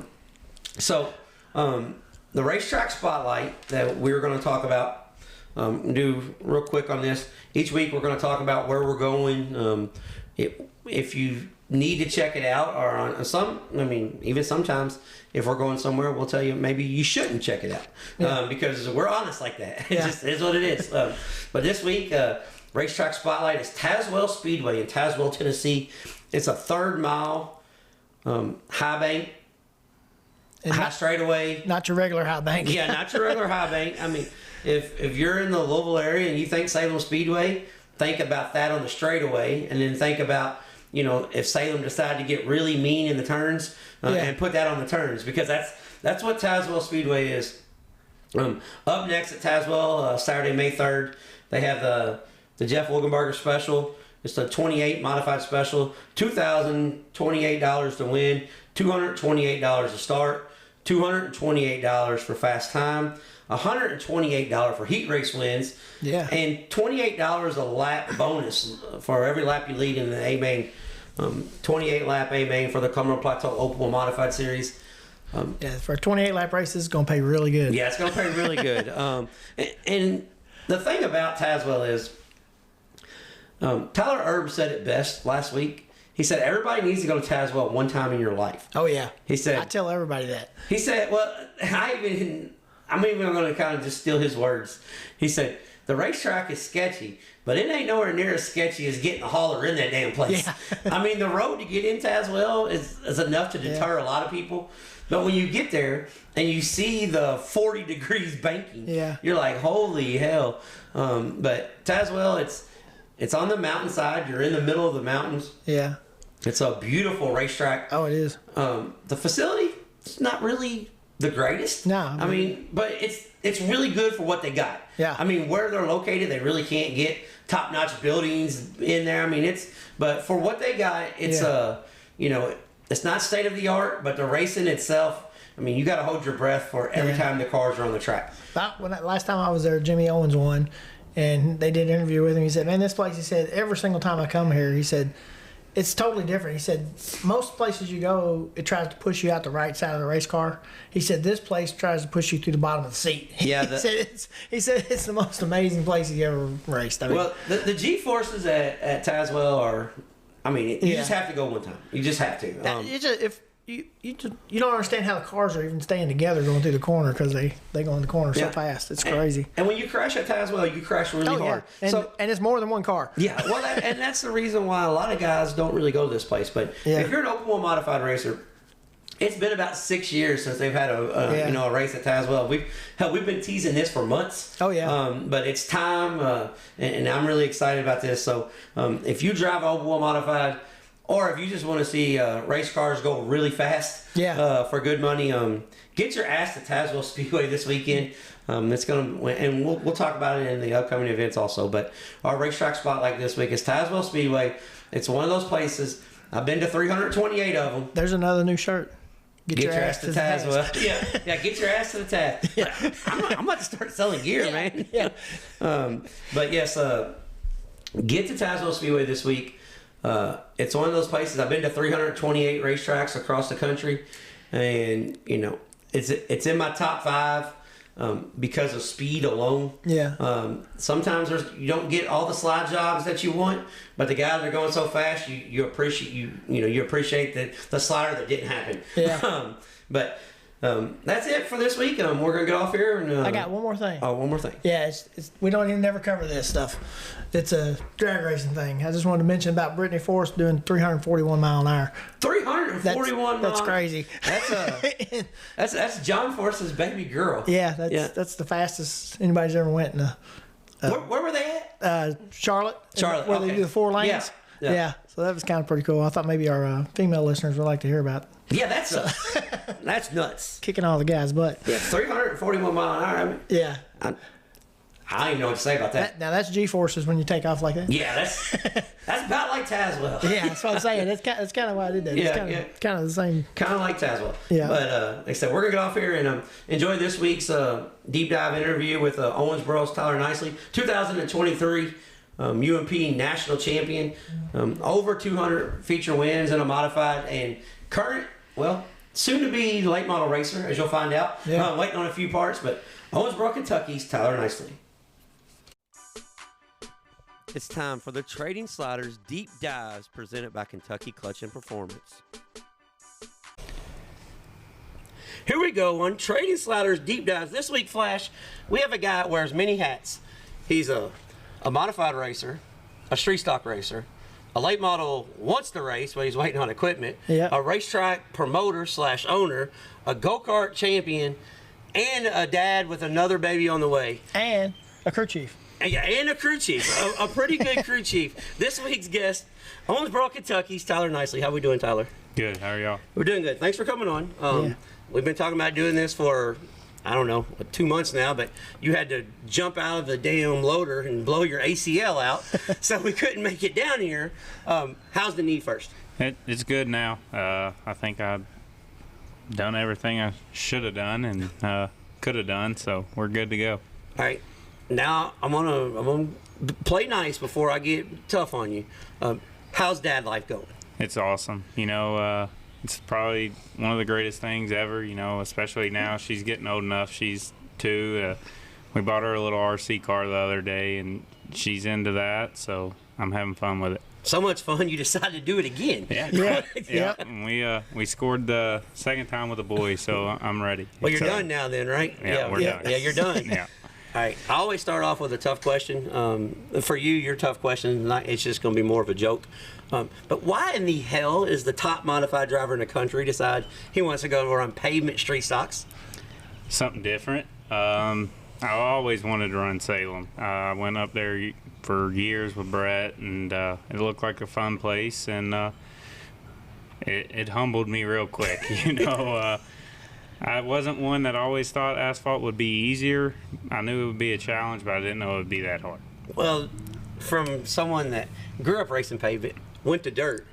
The racetrack spotlight that we were going to talk about, do real quick on this. Each week we're going to talk about where we're going. If you need to check it out, or on even sometimes if we're going somewhere, we'll tell you maybe you shouldn't check it out because we're honest like that. It just is what it is. But this week, racetrack spotlight is Tazewell Speedway in Tazewell, Tennessee. It's a third mile high bank, And high not, straightaway. not your regular high bank. Yeah, not your regular high bank. I mean, if you're in the Louisville area and you think Salem Speedway, think about that on the straightaway, and then think about, you know, if Salem decided to get really mean in the turns and put that on the turns, because that's what Tazewell Speedway is. Up next at Tazewell, Saturday, May 3rd, they have the Jeff Wilgenberger special. It's the 28 modified special, $2,028 to win, $228 to start, $228 for fast time, $128 for heat race wins, and $28 a lap bonus for every lap you lead in the A main, 28 lap A main for the Cumberland Plateau Open Modified Series. For a 28 lap race, this is going to pay really good. Yeah, it's going to pay really good. And the thing about Tazewell is, Tyler Erb said it best last week. He said, everybody needs to go to Tazewell one time in your life. Oh, yeah. He said, I tell everybody that. He said, well, I'm even going to kind of just steal his words. He said, the racetrack is sketchy, but it ain't nowhere near as sketchy as getting a hauler in that damn place. Yeah. I mean, the road to get in Tazewell is enough to deter a lot of people. But when you get there and you see the 40 degrees banking, you're like, holy hell. But Tazewell, it's on the mountainside. You're in the middle of the mountains. Yeah. It's a beautiful racetrack. Oh, it is. The facility, it's not really the greatest. No. I mean, but it's really good for what they got. Yeah. I mean, where they're located, they really can't get top-notch buildings in there. I mean, but for what they got, it's you know, it's not state of the art, but the racing itself, I mean, you got to hold your breath for every time the cars are on the track. Last time I was there, Jimmy Owens won, and they did an interview with him. He said, man, this place, he said, every single time I come here, he said, it's totally different. He said, most places you go, it tries to push you out the right side of the race car. He said, this place tries to push you through the bottom of the seat. Yeah, he said it's the most amazing place he ever raced. I mean, well, the G-forces at Tazewell are, I mean, you just have to go one time. You just have to. You don't understand how the cars are even staying together going through the corner because they go in the corner so fast. It's crazy. And when you crash at Tazewell, you crash really hard. And it's more than one car. Yeah, well, and that's the reason why a lot of guys don't really go to this place. But if you're an open wheel modified racer, it's been about 6 years since they've had a race at Tazewell. We've been teasing this for months. Oh yeah. But it's time, and I'm really excited about this. So if you drive open wheel modified, or if you just want to see race cars go really fast for good money, get your ass to Tazewell Speedway this weekend. It's gonna, and we'll talk about it in the upcoming events also. But our racetrack spotlight this week is Tazewell Speedway. It's one of those places. I've been to 328 of them. There's another new shirt. Get your ass to Tazewell. Yeah, get your ass to the Taz. Yeah. I'm about to start selling gear, man. Yeah. But yes, get to Tazewell Speedway this week. It's one of those places. I've been to 328 racetracks across the country, and you know it's in my top 5 because of speed alone. Yeah. Sometimes you don't get all the slide jobs that you want, but the guys are going so fast, you appreciate the slider that didn't happen. Yeah. But that's it for this week. We're gonna get off here, and I got one more thing. Oh, one more thing. Yeah, it's we don't even never cover this stuff. It's a drag racing thing. I just wanted to mention about Brittany Forrest doing 341 mile an hour. 341 That's crazy. That's John Forrest's baby girl. Yeah, that's the fastest anybody's ever went in. Where were they at? Charlotte. Where okay. they do the 4 lanes. Yeah. So that was kind of pretty cool. I thought maybe our female listeners would like to hear about it. Yeah, that's nuts. Kicking all the guys' butt. Yeah, 341 mile an hour. I mean, yeah. I don't even know what to say about that. Now that's G-forces when you take off like that. Yeah, that's about like Tazewell. Yeah, that's what I'm saying. That's kind of why I did that. It's kind of the same. Kind of like Tazewell. Yeah. But like I said, we're gonna get off here and enjoy this week's deep dive interview with Owensboro's Tyler Nicely, 2023 UMP national champion, over 200 feature wins in a modified, and current, soon to be late model racer, as you'll find out. Yeah. Waiting on a few parts, but Owensboro, Kentucky's Tyler Nicely. It's time for the Trading Sliders Deep Dives presented by Kentucky Clutch and Performance. Here we go on Trading Sliders Deep Dives. This week, Flash, we have a guy that wears many hats. He's a modified racer, a street stock racer, a late model wants to race, but he's waiting on equipment. Yeah. A racetrack promoter / owner, a go-kart champion, and a dad with another baby on the way. And a crew chief. And a crew chief, a pretty good crew chief. This week's guest, Owensboro, Kentucky's Tyler Nicely. How we doing, Tyler? Good. How are y'all? We're doing good. Thanks for coming on. Yeah. We've been talking about doing this for, I don't know, 2 months now, but you had to jump out of the damn loader and blow your ACL out, so we couldn't make it down here. How's the knee first? It's good now. I think I've done everything I should have done and could have done, so we're good to go. All right. Now I'm gonna play nice before I get tough on you. How's dad life going? It's awesome. It's probably one of the greatest things ever, especially now she's getting old enough. She's 2. We bought her a little RC car the other day, and she's into that, so I'm having fun with it. So much fun, you decided to do it again. Yeah. Yeah. And we scored the second time with the boys, so I'm ready. Well, you're done now then, right? Yeah, we're done. Yeah, you're done. Yeah. All right. I always start off with a tough question. For you, your tough question, it's just going to be more of a joke. But why in the hell is the top modified driver in the country decide he wants to go run pavement street stocks? Something different. I always wanted to run Salem. I went up there for years with Brett, and it looked like a fun place, and it humbled me real quick. I wasn't one that always thought asphalt would be easier. I knew it would be a challenge, but I didn't know it would be that hard. Well, from someone that grew up racing pavement, went to dirt,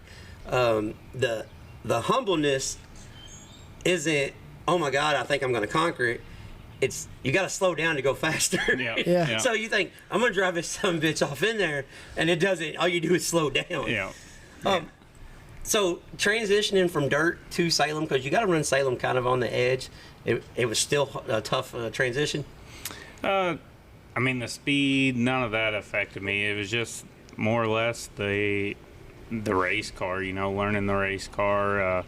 the humbleness isn't, oh my God, I think I'm going to conquer it. It's, you got to slow down to go faster. Yeah. So you think, I'm going to drive this son of a bitch off in there, and it doesn't, all you do is slow down. Yeah. So transitioning from dirt to Salem, because you got to run Salem kind of on the edge, it was still a tough transition? The speed, none of that affected me. It was just more or less the race car, learning the race car.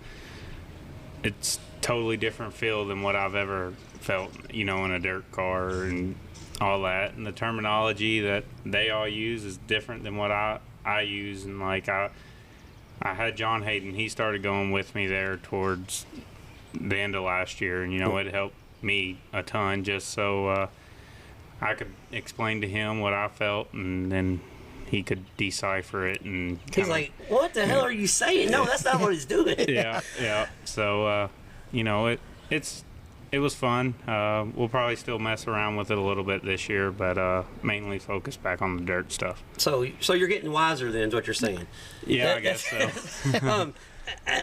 It's totally different feel than what I've ever felt, in a dirt car and all that. And the terminology that they all use is different than what I use. And I had John Hayden. He started going with me there towards the end of last year, and it helped me a ton just so I could explain to him what I felt, and then he could decipher it. And he's like, "What the hell are you saying? No, that's not what he's doing." Yeah. So it was fun. We'll probably still mess around with it a little bit this year, but mainly focus back on the dirt stuff. So you're getting wiser then, is what you're saying? Yeah, I guess so.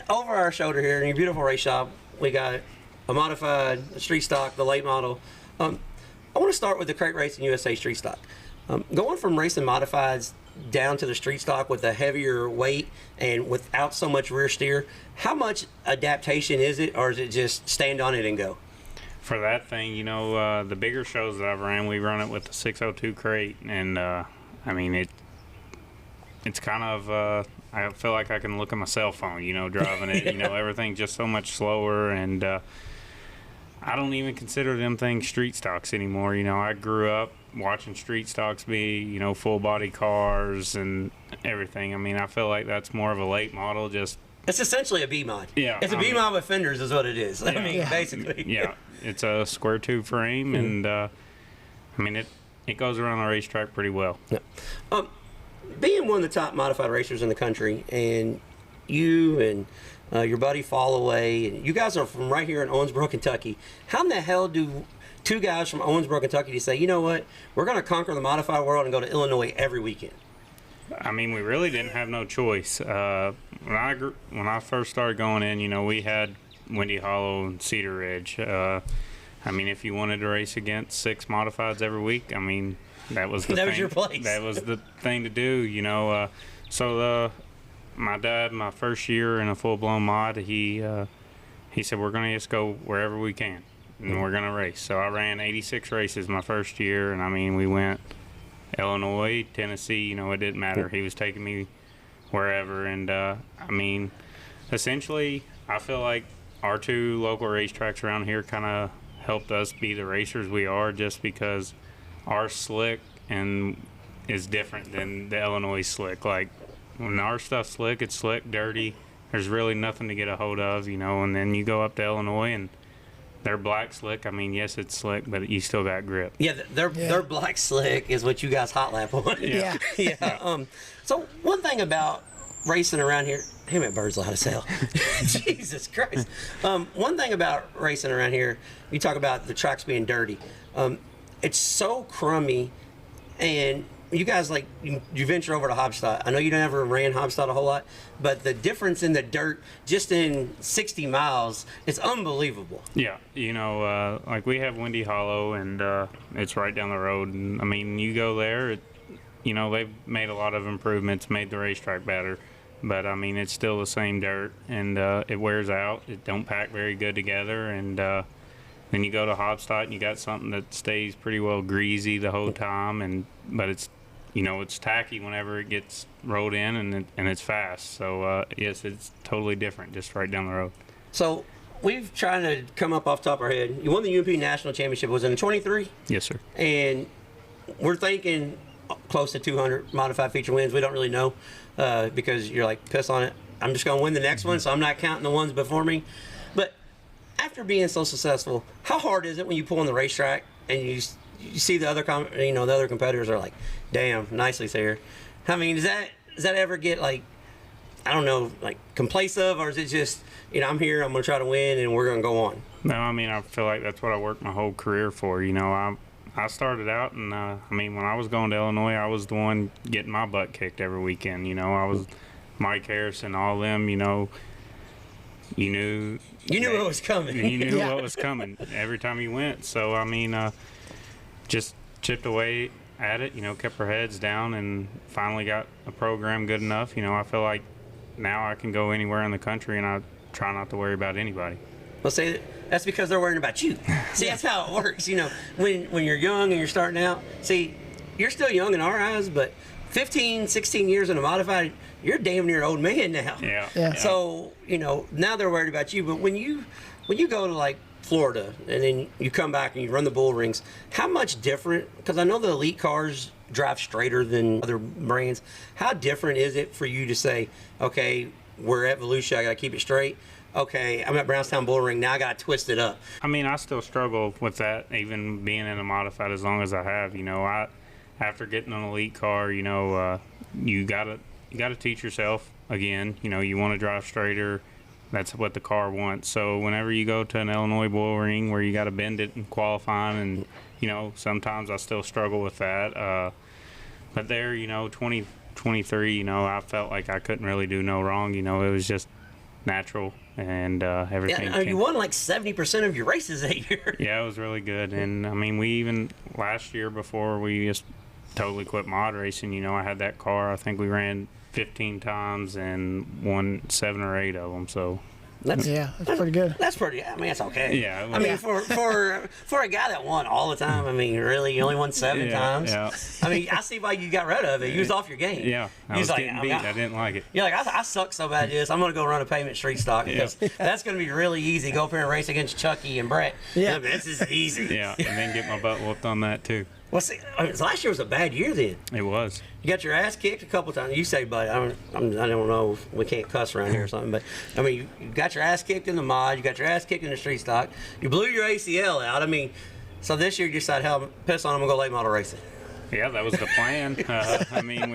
Over our shoulder here in your beautiful race shop, we got a modified, a street stock, the late model. I want to start with the Crate Racing USA street stock. Going from racing modifieds down to the street stock with a heavier weight and without so much rear steer, how much adaptation is it, or is it just stand on it and go? For that thing, the bigger shows that I've ran, we run it with the 602 crate, and it's kind of I feel like I can look at my cell phone, driving it. Everything's just so much slower, and I don't even consider them things street stocks anymore. I grew up watching street stocks be, full body cars and everything. I feel like that's more of a late model. Just it's essentially a B mod. Yeah, it's a B mod with fenders, is what it is. Basically. Yeah, it's a square tube frame, and it goes around the racetrack pretty well. Yeah. Being one of the top modified racers in the country, and you and your buddy Fallaway, and you guys are from right here in Owensboro, Kentucky. How in the hell do two guys from Owensboro, Kentucky say, you know what, we're going to conquer the modified world and go to Illinois every weekend? We really didn't have no choice. When I first started going in, we had Windy Hollow and Cedar Ridge. If you wanted to race against 6 modifieds every week, that was the thing. That was your place. That was the thing to do, So my dad, my first year in a full-blown mod, he said, we're going to just go wherever we can, and we're going to race. So I ran 86 races my first year, and we went Illinois, Tennessee, it didn't matter. He was taking me wherever, and essentially, I feel like our 2 local racetracks around here kind of helped us be the racers we are, just because our slick and is different than the Illinois slick. Like, when our stuff's slick, it's slick, dirty. There's really nothing to get a hold of, you know. And then you go up to Illinois and they're black slick. I mean, yes, it's slick, but you still got grip. Yeah, their black slick is what you guys hot lap on. Yeah. Yeah. So one thing about racing around here, damn it, birds loud as hell. Jesus Christ. One thing about racing around here, you talk about the tracks being dirty. It's so crummy, and you guys, like, you venture over to Hobstadt. I know you never ran Hobstadt a whole lot, but the difference in the dirt just in 60 miles is unbelievable. Yeah, you know, like we have Windy Hollow, and it's right down the road. And I mean, you go there, you know, they've made a lot of improvements, made the racetrack better. But I mean, it's still the same dirt, and it wears out. It don't pack very good together, and then you go to Hobstadt, and you got something that stays pretty well greasy the whole time, but it's, you know, it's tacky whenever it gets rolled in, and it's fast. So yes, it's totally different, just right down the road. So we've tried to come up off the top of our head. You won the UP National Championship. Was it in 23? Yes, sir. And we're thinking close to 200 modified feature wins. We don't really know because you're like, piss on it. I'm just going to win the next one, so I'm not counting the ones before me. But after being so successful, how hard is it when you pull on the racetrack and you see the other the other competitors are like, damn, nicely there. I mean, does that ever get, like, I don't know, like, complacent, or is it just, you know, I'm here, I'm going to try to win, and we're going to go on? No, I mean, I feel like that's what I worked my whole career for. You know, I started out, and I mean, when I was going to Illinois, I was the one getting my butt kicked every weekend. You know, I was Mike Harrison, all them. You know, you knew what was coming. You knew what was coming every time you went. So I mean, just chipped away at it. You know, kept our heads down, and finally got a program good enough. You know, I feel like now I can go anywhere in the country, and I try not to worry about anybody. Well, say that's because they're worrying about you. See, that's how it works. You know, when you're young and you're starting out, see, you're still young in our eyes, but 15, 16 years in a modified, you're damn near old man now. Yeah. So, you know, now they're worried about you. But when you go to, like, Florida and then you come back and you run the bull rings, how much different? Because I know the elite cars drive straighter than other brands. How different is it for you to say, okay, we're at Volusia, I got to keep it straight. Okay, I'm at Brownstown Bull Ring, now I got to twist it up. I mean, I still struggle with that, even being in a modified as long as I have. You know, after getting an elite car, you know, you gotta teach yourself again. You know, you want to drive straighter. That's what the car wants. So whenever you go to an Illinois Bull Ring where you got to bend it in qualifying, and you know, sometimes I still struggle with that. But there, you know, 2023, you know, I felt like I couldn't really do no wrong. You know, it was just natural, and everything. Yeah, you won like 70% of your races that year. Yeah, it was really good. And I mean, we even last year, before we just totally quit mod racing, you know, I had that car. I think we ran 15 times and won 7 or 8 of them. So that's pretty good. That's pretty. I mean, that's okay. Yeah. I mean, for a guy that won all the time, I mean, really, you only won 7 times. Yeah. I mean, I see why you got rid of it. You was off your game. Yeah. I was getting beat. I didn't like it. You're like, I suck so bad at this. I'm going to go run a payment street stock because that's going to be really easy. Go up here and race against Chucky and Brett. Yeah, this is easy. Yeah, and then get my butt whooped on that too. Well, see, last year was a bad year then. It was. You got your ass kicked a couple times. You say, buddy, I don't know if we can't cuss around here or something, but I mean, you got your ass kicked in the mod. You got your ass kicked in the street stock. You blew your ACL out. I mean, so this year you decided, hell, piss on, I'm going to go late model racing. Yeah, that was the plan. I mean,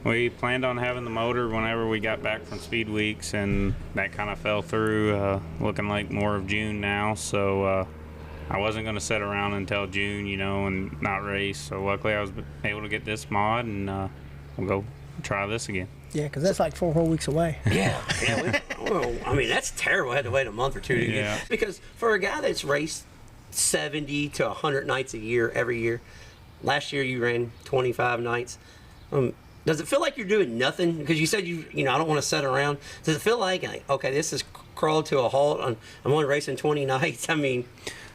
we planned on having the motor whenever we got back from speed weeks, and that kind of fell through, looking like more of June now. So I wasn't going to sit around until June, you know, and not race. So luckily I was able to get this mod, and we'll go try this again. Yeah, because that's like 4 whole weeks away. Yeah. Well, I mean, that's terrible. I had to wait a month or two to get. Because for a guy that's raced 70 to 100 nights a year every year, last year you ran 25 nights. Does it feel like you're doing nothing? Because you said you know, I don't want to sit around. Does it feel like okay, this is crawled to a halt. I'm only racing 20 nights. I mean.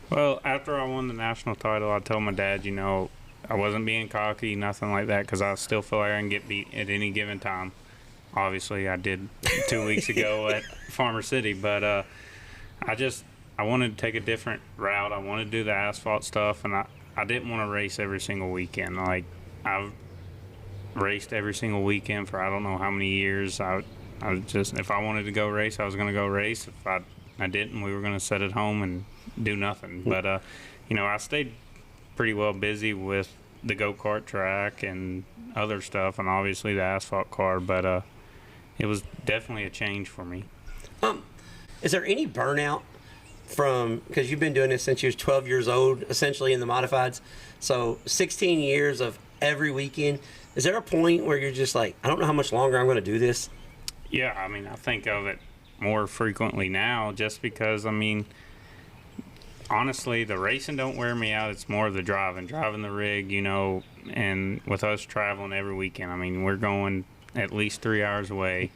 Well, after I won the national title, I told my dad, you know, I wasn't being cocky, nothing like that, because I still feel like I can get beat at any given time. Obviously, I did 2 weeks ago at Farmer City, but I wanted to take a different route. I wanted to do the asphalt stuff, and I didn't want to race every single weekend. Like, raced every single weekend for I don't know how many years. I was just, if I wanted to go race, I was going to go race. If I didn't, we were going to sit at home and do nothing. But I stayed pretty well busy with the go-kart track and other stuff, and obviously the asphalt car. But it was definitely a change for me. Is there any burnout from, because you've been doing this since you was 12 years old, essentially in the modifieds, so 16 years of every weekend. Is there a point where you're just like, I don't know how much longer I'm going to do this? Yeah, I mean, I think of it more frequently now just because, I mean, honestly, the racing don't wear me out. It's more of the driving the rig, and with us traveling every weekend, I mean, we're going at least 3 hours away,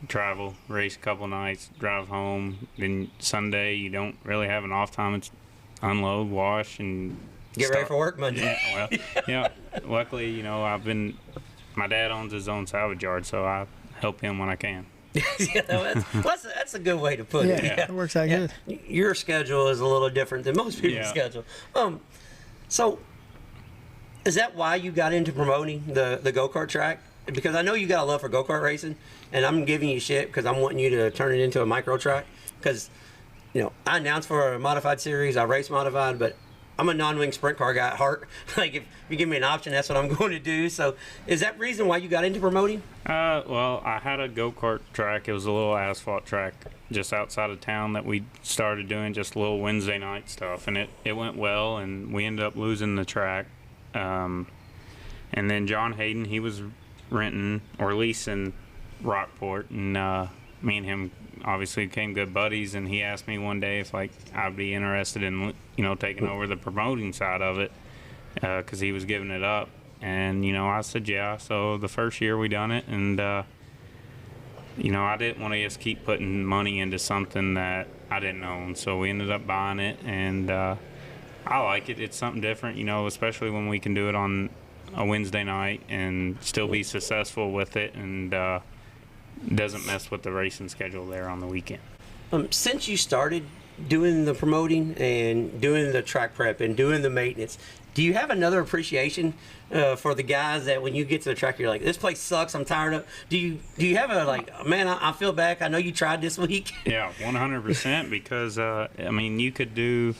travel, race a couple nights, drive home. Then Sunday, you don't really have an off time. It's unload, wash, and get ready for work Monday. Yeah, well, yeah. Luckily, my dad owns his own salvage yard, so I help him when I can. That's a good way to put it. Yeah, it works out good. Your schedule is a little different than most people's schedule. So is that why you got into promoting the go-kart track? Because I know you got a love for go-kart racing, and I'm giving you shit because I'm wanting you to turn it into a micro track. Because, I announced for a modified series, I race modified, but I'm a non-wing sprint car guy at heart. Like, if you give me an option, that's what I'm going to do. So is that reason why you got into promoting? Well, I had a go-kart track. It was a little asphalt track just outside of town that we started doing just a little Wednesday night stuff, and it went well, and we ended up losing the track. And then John Hayden, he was renting or leasing Rockport, and me and him obviously became good buddies, and he asked me one day if I'd be interested in taking over the promoting side of it because he was giving it up, and I said yeah. So the first year we done it, and I didn't want to just keep putting money into something that I didn't own, so we ended up buying it, and I like it. It's something different, especially when we can do it on a Wednesday night and still be successful with it, and doesn't mess with the racing schedule there on the weekend. Since you started doing the promoting and doing the track prep and doing the maintenance, do you have another appreciation for the guys that when you get to the track you're like, this place sucks, I'm tired of? Do you have a man, I feel back, I know you tried this week? Yeah, 100%, because you could do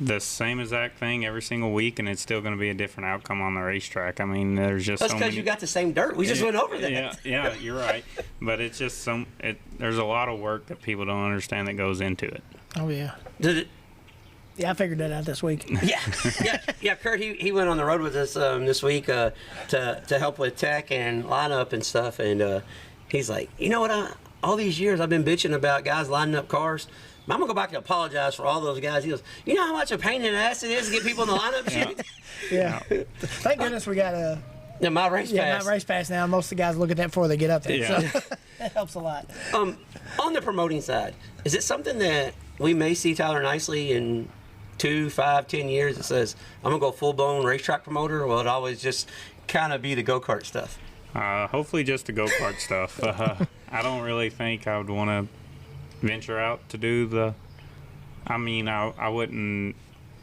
the same exact thing every single week, and it's still going to be a different outcome on the racetrack. I mean, there's just that's because you got the same dirt. We just went over that. Yeah, you're right. But it's just there's a lot of work that people don't understand that goes into it. Oh yeah. Did it? Yeah, I figured that out this week. Yeah. Kurt, he went on the road with us this week to help with tech and lineup and stuff, and he's like, you know what? All these years I've been bitching about guys lining up cars. I'm going to go back and apologize for all those guys. He goes, you know how much a pain in the ass it is to get people in the lineup? Yeah. Thank goodness we got my race pass. Yeah, my race pass now. Most of the guys look at that before they get up there. Yeah. So that helps a lot. On the promoting side, is it something that we may see Tyler Nicely in 2, 5, 10 years that says, I'm going to go full-blown racetrack promoter, or will it always just kind of be the go-kart stuff? Hopefully just the go-kart stuff. I don't really think I would want to venture out to do I wouldn't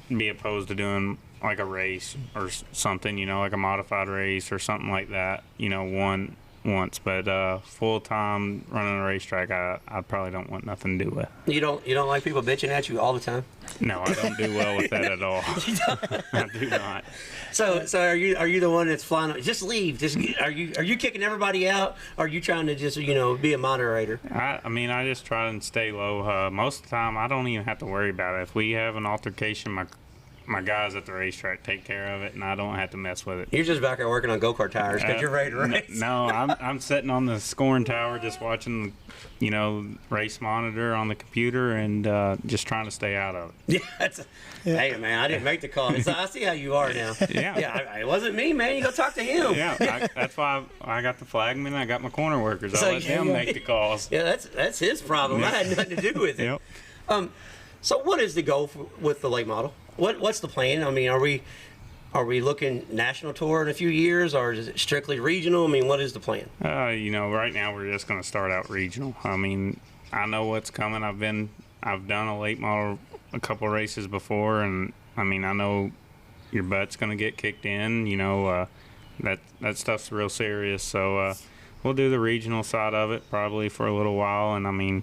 be opposed to doing like a race or something, like a modified race or something like that, once, but full-time running a racetrack, I probably don't want nothing to do with. You don't like people bitching at you all the time? No, I don't do well with that at all. I do not. So are you the one that's flying? Just leave. Are you kicking everybody out? Or are you trying to just be a moderator? I just try and stay low. Most of the time, I don't even have to worry about it. If we have an altercation, my guys at the racetrack take care of it, and I don't have to mess with it. You're just back there working on go-kart tires because you're ready to race. No, I'm sitting on the scoring tower just watching, race monitor on the computer and just trying to stay out of it. Hey, man, I didn't make the call. So I see how you are now. Yeah, it wasn't me, man. You go talk to him. Yeah, that's why I got the flagman. I got my corner workers. I let them make the calls. Yeah, that's his problem. I had nothing to do with it. Yep. So what is the goal with the late model? What's the plan? I mean, are we looking national tour in a few years, or is it strictly regional? I mean, what is the plan? Right now we're just going to start out regional. I mean, I know what's coming. I've done a late model a couple races before, and I mean, I know your butt's going to get kicked in. that stuff's real serious. So we'll do the regional side of it probably for a little while, and I mean,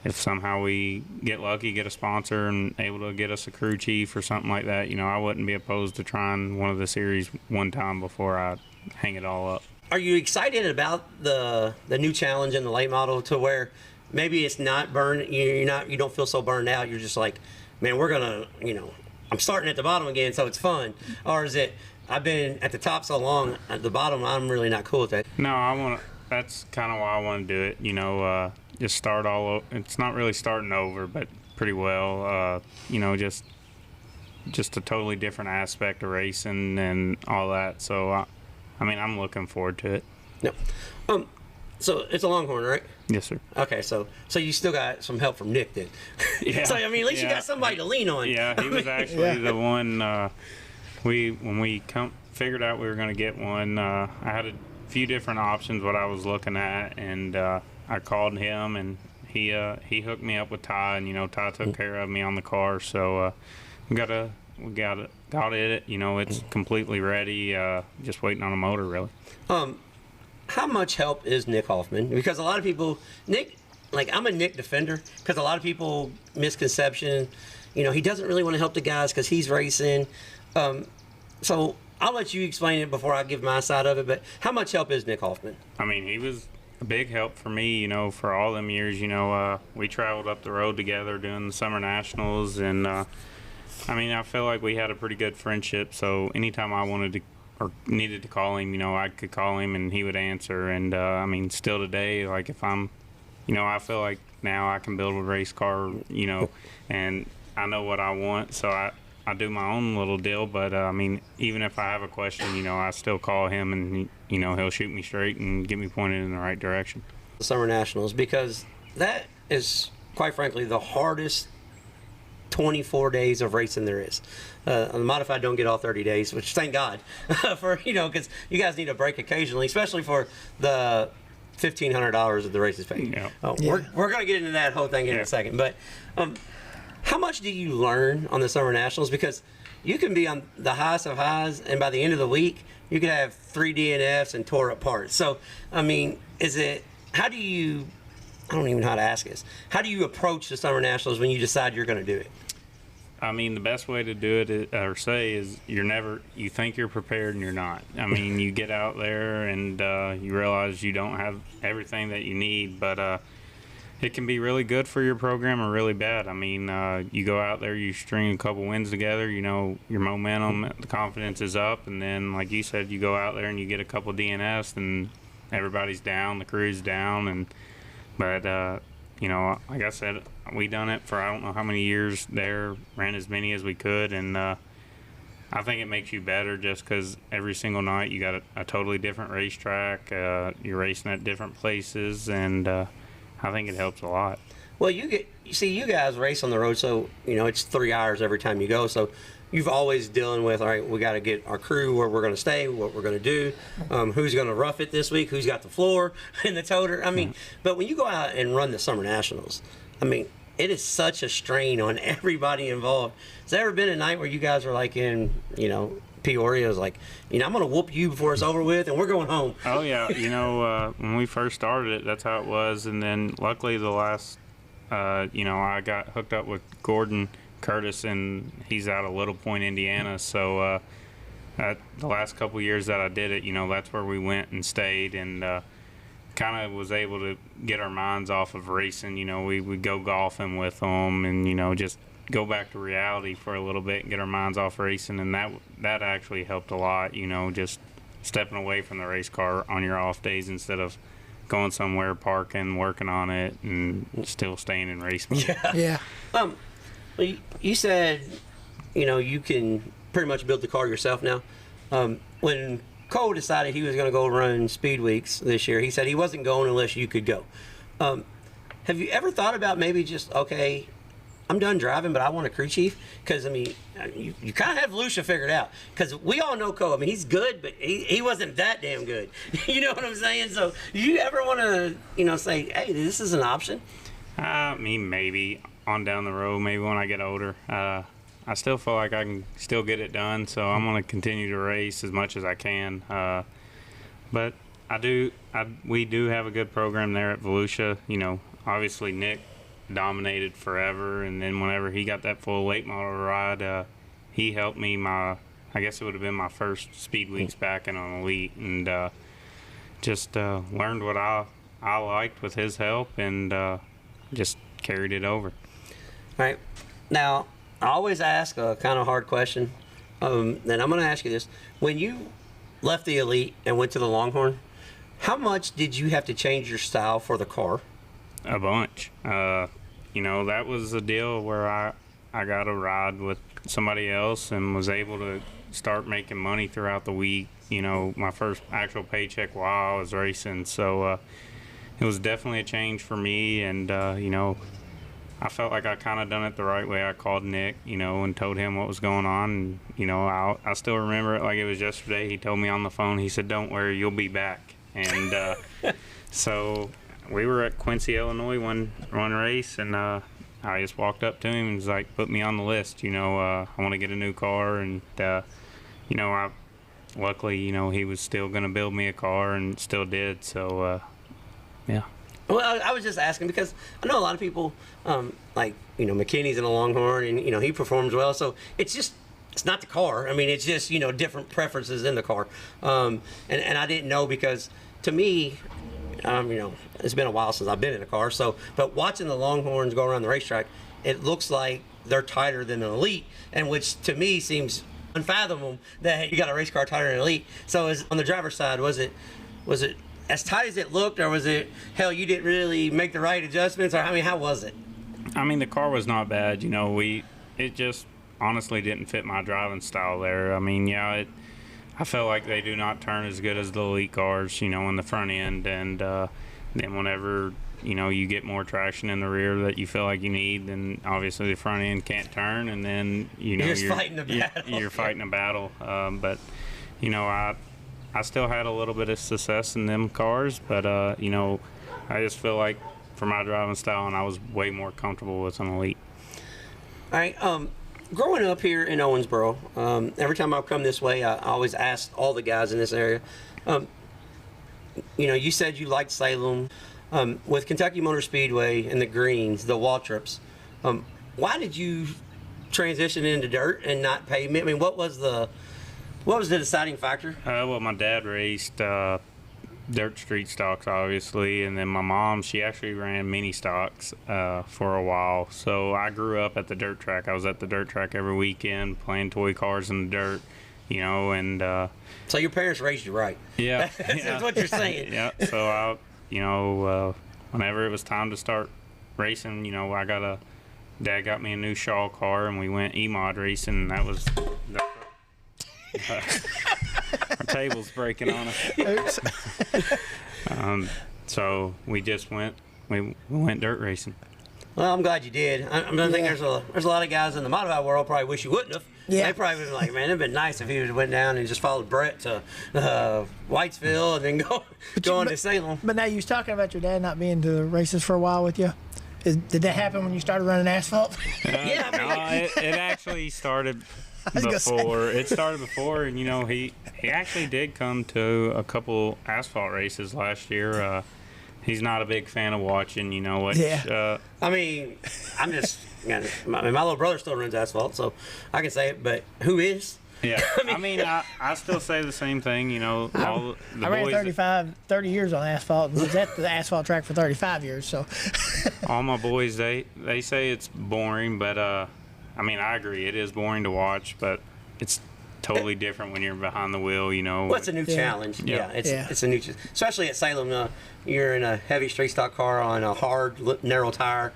if somehow we get lucky, get a sponsor, and able to get us a crew chief or something like that, I wouldn't be opposed to trying one of the series one time before I hang it all up. Are you excited about the new challenge in the late model to where maybe it's not you don't feel so burned out? You're just like, man, we're gonna, I'm starting at the bottom again, so it's fun. Or is it, I've been at the top so long, at the bottom, I'm really not cool with that? No, that's kind of why I want to do it. Just start all over. It's not really starting over, but pretty well. Just a totally different aspect of racing and all that. So, I'm looking forward to it. No. So it's a Longhorn, right? Yes, sir. Okay, so you still got some help from Nick then. Yeah. So at least you got somebody to lean on. Yeah, he was actually the one. When we figured out we were going to get one, I had a few different options what I was looking at, and I called him, and he hooked me up with Ty, and Ty took care of me on the car. So we got it. It's completely ready. Just waiting on a motor, really. How much help is Nick Hoffman? Because a lot of people, I'm a Nick defender, because a lot of people misconception, he doesn't really want to help the guys because he's racing. So I'll let you explain it before I give my side of it. But how much help is Nick Hoffman? He was a big help for me, for all them years. We traveled up the road together doing the Summer Nationals, and I feel like we had a pretty good friendship. So anytime I wanted to or needed to call him, I could call him and he would answer. And still today, like if I'm, I feel like now I can build a race car, and I know what I want, so I do my own little deal. But even if I have a question, I still call him, and he'll shoot me straight and get me pointed in the right direction. The Summer Nationals, because that is quite frankly the hardest 24 days of racing there is. The modified don't get all 30 days, which thank God for, because you guys need a break occasionally, especially for the $1,500 that the race is paid. Yeah. We're going to get into that whole thing in a second. But how much do you learn on the Summer Nationals? Because you can be on the highest of highs, and by the end of the week, you could have 3 DNFs and tore up parts. So, how do you, I don't even know how to ask this. How do you approach the Summer Nationals when you decide you're going to do it? The best way to do it is you think you're prepared and you're not. You get out there and you realize you don't have everything that you need, but it can be really good for your program or really bad. You go out there, you string a couple wins together, your momentum, the confidence is up, and then, like you said, you go out there and you get a couple DNFs and everybody's down, the crew's down, but like I said, we done it for I don't know how many years there, ran as many as we could, and I think it makes you better just because every single night you got a totally different racetrack, you're racing at different places, and I think it helps a lot. Well, you guys race on the road, so it's 3 hours every time you go, so you've always dealing with, all right, we got to get our crew where we're going to stay, what we're going to do, who's going to rough it this week, who's got the floor and the toter. But when you go out and run the Summer Nationals, it is such a strain on everybody involved. Has there ever been a night where you guys were like in, Peoria, was like, I'm going to whoop you before it's over with, and we're going home? Oh, yeah. When we first started it, that's how it was. And then luckily the last, I got hooked up with Gordon Curtis, and he's out of Little Point, Indiana. So the last couple years that I did it, that's where we went and stayed, and kind of was able to get our minds off of racing. We would go golfing with them, and just go back to reality for a little bit and get our minds off racing, and that actually helped a lot. Just stepping away from the race car on your off days instead of going somewhere, parking, working on it, and still staying in race mode. Yeah. You said, you can pretty much build the car yourself now. When Cole decided he was going to go run Speed Weeks this year, he said he wasn't going unless you could go. Have you ever thought about maybe just, okay, I'm done driving, but I want a crew chief? Because, you kind of have Lucia figured out. Because we all know Cole. He's good, but he wasn't that damn good. You know what I'm saying? So, do you ever want to, say, hey, this is an option? Maybe on down the road, maybe when I get older. I still feel like I can still get it done. So I'm going to continue to race as much as I can. But we do have a good program there at Volusia. You know, obviously Nick dominated forever, and then whenever he got that full late model ride, he helped me I guess it would have been my first speed weeks back in an elite, and just learned what I liked with his help, and just carried it over. All right. Now, I always ask a kind of hard question, and I'm going to ask you this. When you left the elite and went to the Longhorn, how much did you have to change your style for the car? A bunch. You know, that was a deal where I got a ride with somebody else and was able to start making money throughout the week. You know, my first actual paycheck while I was racing. So it was definitely a change for me, and you know, I felt like I kind of done it the right way. I called Nick, you know, and told him what was going on, and you know, I still remember it like it was yesterday. He told me on the phone, he said, "Don't worry, you'll be back." And so we were at Quincy, Illinois one race, and I just walked up to him and was like, "Put me on the list, you know, I want to get a new car." And you know, luckily, you know, he was still going to build me a car, and still did. So yeah. Well, I was just asking because I know a lot of people, like, you know, McKinney's in a Longhorn, and, you know, he performs well. So it's not the car. I mean, it's just, you know, different preferences in the car. And I didn't know because, to me, you know, it's been a while since I've been in a car. So, but watching the Longhorns go around the racetrack, it looks like they're tighter than an elite, and which to me seems unfathomable that you got a race car tighter than an elite. So, on the driver's side, was it as tight as it looked, or was it, hell, you didn't really make the right adjustments, or I mean, how was it? I mean, the car was not bad. You know, it just honestly didn't fit my driving style there. I mean, yeah, I felt like they do not turn as good as the elite cars, you know, in the front end, and then whenever, you know, you get more traction in the rear that you feel like you need, then obviously the front end can't turn, and then, you know, you're fighting a battle. You're fighting a battle. But, you know, I still had a little bit of success in them cars, but, you know, I just feel like for my driving style, and I was way more comfortable with an elite. All right. Growing up here in Owensboro, every time I've come this way, I always ask all the guys in this area, you know, you said you liked Salem. With Kentucky Motor Speedway and the greens, the Waltrips, why did you transition into dirt and not pavement? I mean, what was the deciding factor? Well, my dad raced dirt street stocks, obviously, and then my mom, she actually ran mini stocks for a while. So I grew up at the dirt track. I was at the dirt track every weekend playing toy cars in the dirt, you know, and so your parents raised you right. Yeah. That's what you're saying. Yeah. So you know, whenever it was time to start racing, you know, Dad got me a new Shaw car, and we went E-Mod racing, and that was our table's breaking on us. So we just went dirt racing. Well, I'm glad you did. I think there's a lot of guys in the modified world probably wish you wouldn't have. Yeah. They probably would have been like, man, it'd been nice if he would have went down and just followed Brett to Whitesville and then go on to Salem. But now you was talking about your dad not being to the races for a while with you. Did that happen when you started running asphalt? Yeah, I mean, no, it actually started before. It started before, and you know, he actually did come to a couple asphalt races last year. He's not a big fan of watching, you know, which, Yeah. I mean, I'm just, my little brother still runs asphalt, so I can say it, but who is? Yeah, I mean, I still say the same thing, you know. All the I ran boys 30 years on asphalt and was at the asphalt track for 35 years. So, all my boys, they say it's boring, but I mean, I agree, it is boring to watch, but it's totally different when you're behind the wheel, you know. Well, it's a new challenge. Yeah, it's a new, especially at Salem. You're in a heavy street stock car on a hard, narrow tire,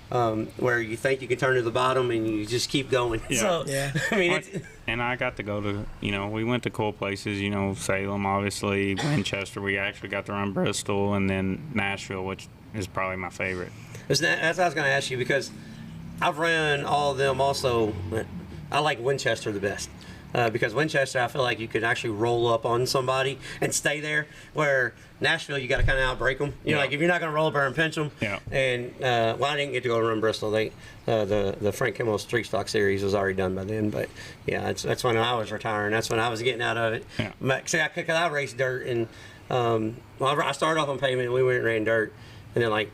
where you think you can turn to the bottom and you just keep going. Yeah. So, I mean, and I got to go to, you know, we went to cool places, you know, Salem, obviously, Winchester. We actually got to run Bristol, and then Nashville, which is probably my favorite. that's what I was going to ask you, because I've run all of them also. I like Winchester the best. because Winchester, I feel like you could actually roll up on somebody and stay there. Where Nashville, you got to kind of outbreak them. You know, like if you're not going to roll up there and pinch them. Yeah. And well, I didn't get to go to run Bristol. The Frank Kimmel Street Stock Series was already done by then. But yeah, that's when I was retiring. That's when I was getting out of it. Yeah. Because I raced dirt, and well, I started off on pavement, and we went and ran dirt, and then like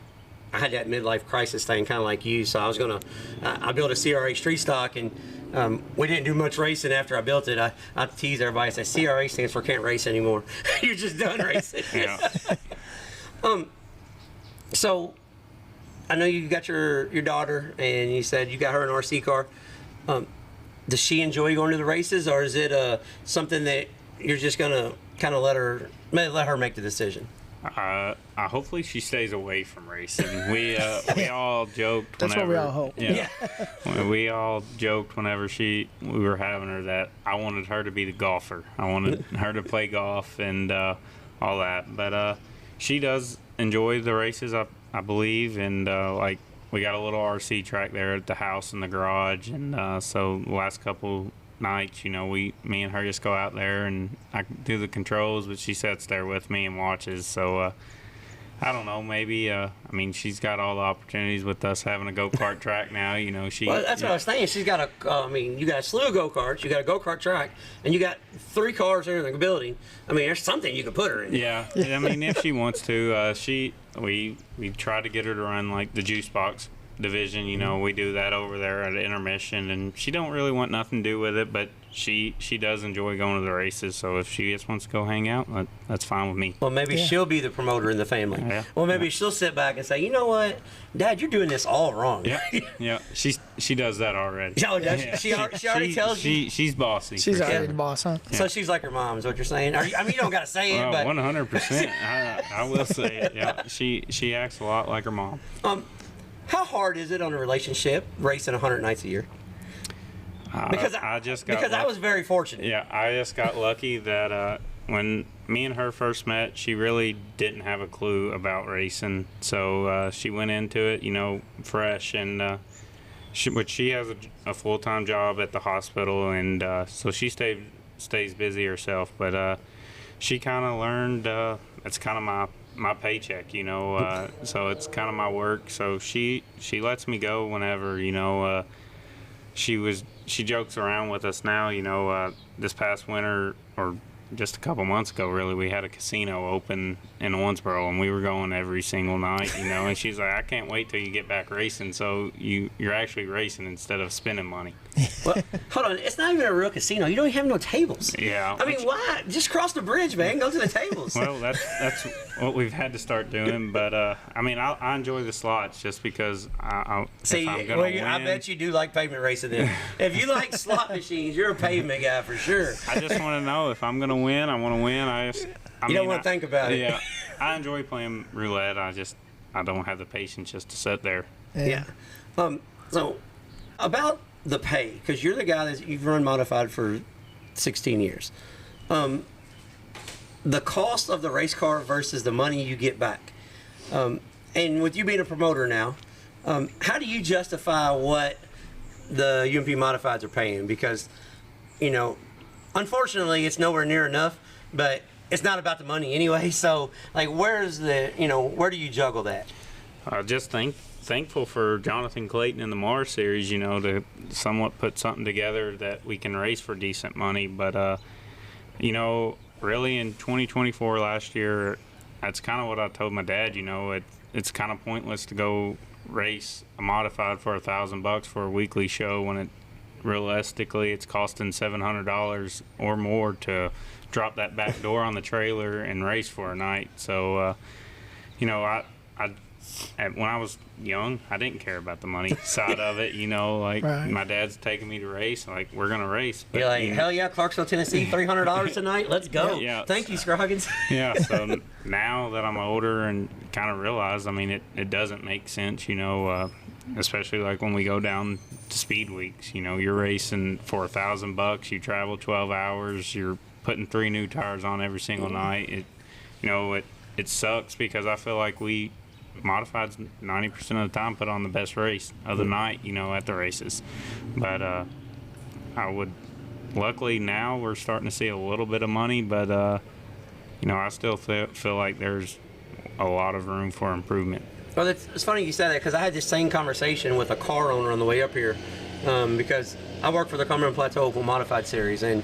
I had that midlife crisis thing, kind of like you. So I was I built a CRA Street Stock, and we didn't do much racing after I built it. I tease everybody. I say CRA stands for can't race anymore. You're just done racing. Yeah. So I know you got your daughter, and you said you got her an RC car. Does she enjoy going to the races, or is it something that you're just gonna kind of let her make the decision? Hopefully she stays away from racing. We all joked. That's what we all hope. Yeah. We all joked whenever we were having her that I wanted her to be the golfer. I wanted her to play golf and all that. But she does enjoy the races, I believe, and like we got a little RC track there at the house in the garage, and so the last couple nights, you know, me and her just go out there, and I do the controls, but she sits there with me and watches. So I don't know, maybe I mean, she's got all the opportunities with us having a go-kart track now. You know, well, that's what I was saying. She's got you got a slew of go-karts, you got a go-kart track, and you got 3 cars in the building. I mean, there's something you can put her in. Yeah, I mean, if she wants to, we try to get her to run like the juice box division. You know, we do that over there at intermission, and she don't really want nothing to do with it, but she does enjoy going to the races. So if she just wants to go hang out, that's fine with me. Well, maybe she'll be the promoter in the family. Yeah. Well, maybe she'll sit back and say, you know what, Dad, you're doing this all wrong. Yeah, she does that already. Oh, she already tells you. She's bossy. She's already the boss, huh? So she's like her mom, is what you're saying? I mean, you don't got to say it, but 100%. I will say it. Yeah, she acts a lot like her mom. How hard is it on a relationship racing 100 nights a year? Because I was very fortunate. Yeah, I just got lucky that when me and her first met, she really didn't have a clue about racing. So she went into it, you know, fresh, and she has a full-time job at the hospital, and so she stays busy herself. But she kind of learned it's kind of my paycheck, you know, so it's kind of my work. So she lets me go whenever, you know. She jokes around with us now, you know. This past winter, or just a couple months ago, really, we had a casino open in Owensboro, and we were going every single night, you know. And she's like, I can't wait till you get back racing, so you're actually racing instead of spending money. Well, hold on, it's not even a real casino. You don't even have no tables. Yeah. I mean, why? Just cross the bridge, man. Go to the tables. Well, that's what we've had to start doing. But I mean, I enjoy the slots just because See, I bet you do like pavement racing. Then, if you like slot machines, you're a pavement guy for sure. I just want to know if I'm gonna win. I want to win. You don't want to think about it. Yeah, I enjoy playing roulette. I don't have the patience just to sit there. Yeah. So about the pay, because you're the guy that you've run modified for 16 years. The cost of the race car versus the money you get back. And with you being a promoter now, how do you justify what the UMP modifieds are paying? Because, you know, unfortunately, it's nowhere near enough, but it's not about the money anyway. So, like, where do you juggle that? Just thankful for Jonathan Clayton in the Mars series, you know, to somewhat put something together that we can race for decent money. But, you know, really in 2024 last year, that's kind of what I told my dad, you know, it's kind of pointless to go race a modified for $1,000 for a weekly show when realistically it's costing $700 or more to drop that back door on the trailer and race for a night. So, you know, when I was young, I didn't care about the money side of it. You know, like right. My dad's taking me to race. Like, we're gonna race. But, you're like, hell yeah, Clarksville, Tennessee, $300 tonight. Let's go. Yeah. Thank you, Scroggins. Yeah. So now that I'm older and kind of realize, I mean, it doesn't make sense. You know, especially like when we go down to speed weeks. You know, you're racing for $1,000. You travel 12 hours. You're putting 3 new tires on every single night. It sucks because I feel like we modifieds 90% of the time put on the best race of the night, you know, at the races. But I would luckily now we're starting to see a little bit of money, but I still feel like there's a lot of room for improvement. Well, it's funny you said that, because I had this same conversation with a car owner on the way up here, because I work for the Cumberland Plateau Oval Modified Series, and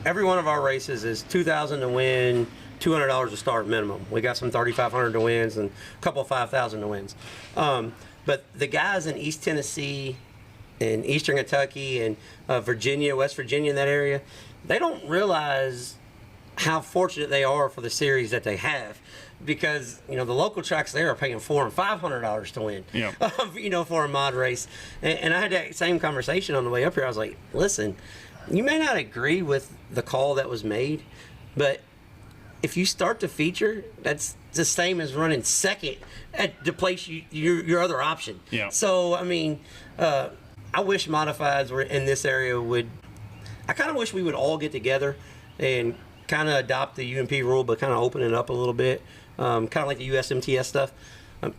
every one of our races is $2,000 to win, $200 to start minimum. We got some $3,500 to wins and a couple of $5,000 to wins. But the guys in East Tennessee and Eastern Kentucky and Virginia, West Virginia, in that area, they don't realize how fortunate they are for the series that they have, because the local tracks there are paying $400 and $500 to win. Yeah. For a mod race. And I had that same conversation on the way up here. I was like, listen, you may not agree with the call that was made, but if you start to feature, that's the same as running second at the place your other option. Yeah. So I mean, I wish modifieds were in this area would. I kind of wish we would all get together and kind of adopt the UMP rule, but kind of open it up a little bit, kind of like the USMTS stuff.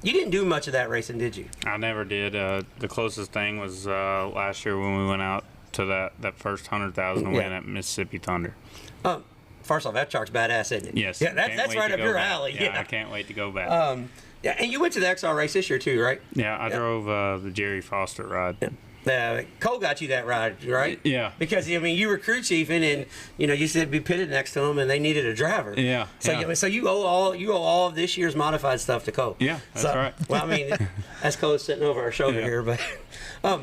You didn't do much of that racing, did you? I never did. The closest thing was last year when we went out to that first 100,000 to win at Mississippi Thunder. First off, that chart's badass, isn't it? Yes. Yeah, that's right up your alley. Yeah, I can't wait to go back. Yeah, and you went to the XR race this year too, right? Yeah, I drove the Jerry Foster ride. Yeah. Cole got you that ride, right? Yeah. Because you were crew chiefing, and you said be pitted next to him, and they needed a driver. Yeah. So you owe all of this year's modified stuff to Cole. Yeah, that's right. Well, I mean, that's Cole sitting over our shoulder here, but how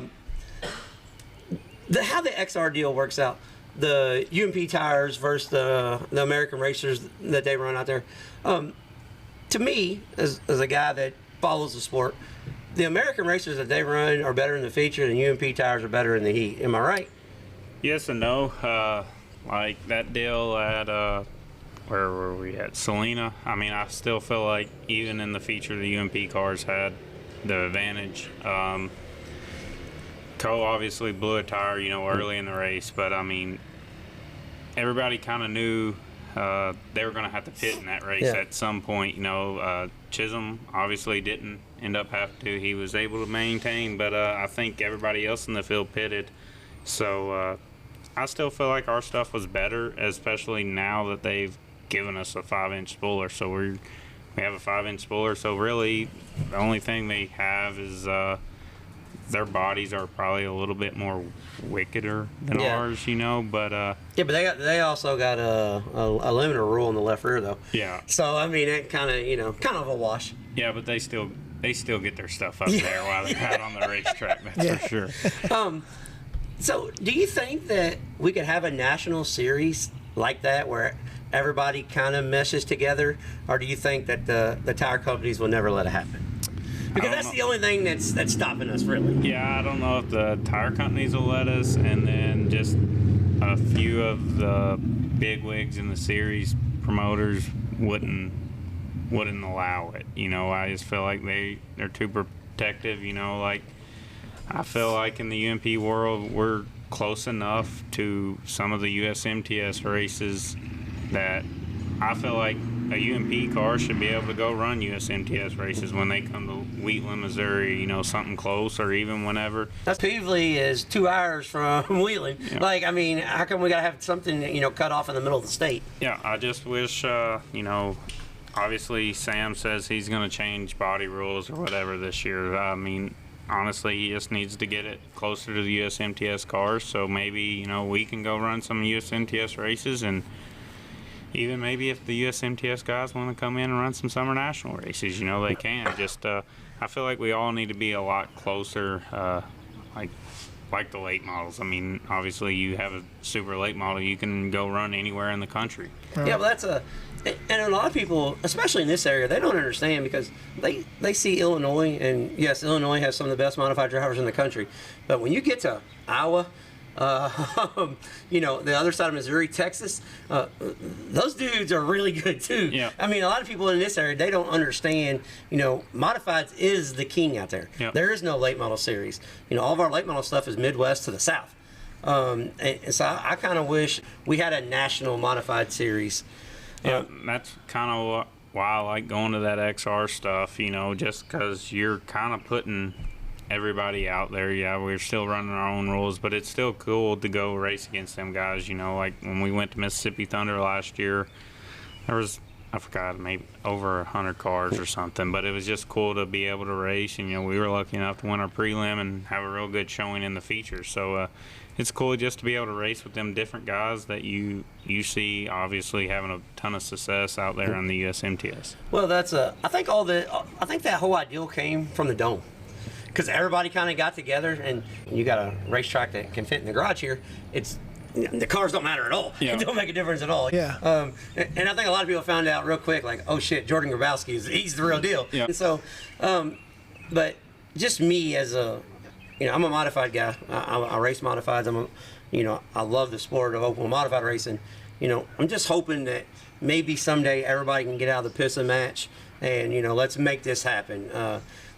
the XR deal works out. The UMP tires versus the American racers that they run out there. To me, as a guy that follows the sport, the American racers that they run are better in the feature, and UMP tires are better in the heat. Am I right? Yes and no. Like that deal at where were we at? Salina. I mean, I still feel like even in the feature, the UMP cars had the advantage. Cole obviously blew a tire, early in the race, but I mean, everybody kind of knew they were going to have to pit in that race at some point. Chisholm obviously didn't end up having to. He was able to maintain, but I think everybody else in the field pitted. So I still feel like our stuff was better, especially now that they've given us a 5-inch spoiler. So we have a 5-inch spoiler. So really, the only thing they have is their bodies are probably a little bit more wickeder than ours, but but they also got a limiter rule in the left rear though. Yeah. So I mean, it kind of a wash. Yeah, but they still get their stuff up there while they're out on the racetrack. That's for sure. So do you think that we could have a national series like that where everybody kind of meshes together, or do you think that the tire companies will never let it happen? Because that's the only thing that's stopping us, really. Yeah, I don't know if the tire companies will let us, and then just a few of the big wigs in the series promoters wouldn't allow it. I just feel like they're too protective. Like I feel like in the UMP world, we're close enough to some of the USMTS races that I feel like a UMP car should be able to go run USMTS races when they come to Wheatland, Missouri, something close, or even whenever. That's Peevely is 2 hours from Wheatland. Yeah. Like, I mean, how come we got to have something, cut off in the middle of the state? Yeah, I just wish, obviously Sam says he's going to change body rules or whatever this year. I mean, honestly, he just needs to get it closer to the USMTS cars, so maybe, we can go run some USMTS races, and even maybe if the USMTS guys want to come in and run some summer national races, they can. Just I feel like we all need to be a lot closer, like the late models. I mean, obviously you have a super late model, you can go run anywhere in the country. Yeah, but and a lot of people, especially in this area, they don't understand because they see Illinois, and yes, Illinois has some of the best modified drivers in the country, but when you get to Iowa, the other side of Missouri, Texas, those dudes are really good too. Yeah. I mean, a lot of people in this area, they don't understand, modifieds is the king out there. Yeah. There is no late model series. All of our late model stuff is Midwest to the South. And so I kind of wish we had a national modified series. Yeah, that's kind of why I like going to that XR stuff, just because you're kind of putting everybody out there. Yeah, we're still running our own rules, but it's still cool to go race against them guys. Like when we went to Mississippi Thunder last year, there was, I forgot, maybe over 100 cars or something, but it was just cool to be able to race. And we were lucky enough to win our prelim and have a real good showing in the features. So it's cool just to be able to race with them different guys that you see obviously having a ton of success out there on the USMTS. Well, that's I think that whole ideal came from the Dome, because everybody kind of got together, and you got a racetrack that can fit in the garage here. The cars don't matter at all. Yeah. It don't make a difference at all. Yeah. And I think a lot of people found out real quick, like, oh shit, Jordan Grabowski he's the real deal. Yeah. And so, but just me as I'm a modified guy. I race modifieds. I love the sport of open modified racing. I'm just hoping that maybe someday everybody can get out of the piston match, and let's make this happen.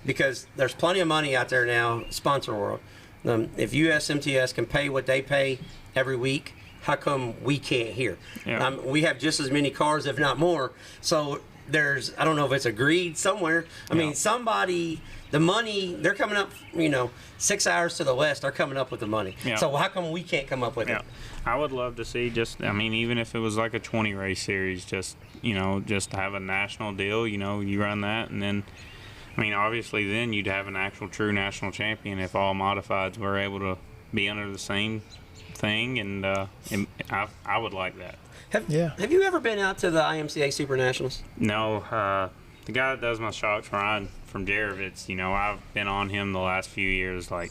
Because there's plenty of money out there now, sponsor world. If USMTS can pay what they pay every week, how come we can't here? Yeah. We have just as many cars, if not more. So I don't know if it's agreed somewhere. I mean, somebody, the money, they're coming up, 6 hours to the west, they're coming up with the money. Yeah. So how come we can't come up with it? I would love to see even if it was like a 20 race series, just have a national deal, you run that, and then, obviously then you'd have an actual true national champion if all modifieds were able to be under the same thing, and I would like that. Have you ever been out to the IMCA Super Nationals? No, the guy that does my shocks, Ryan from Jarovitz, I've been on him the last few years, like,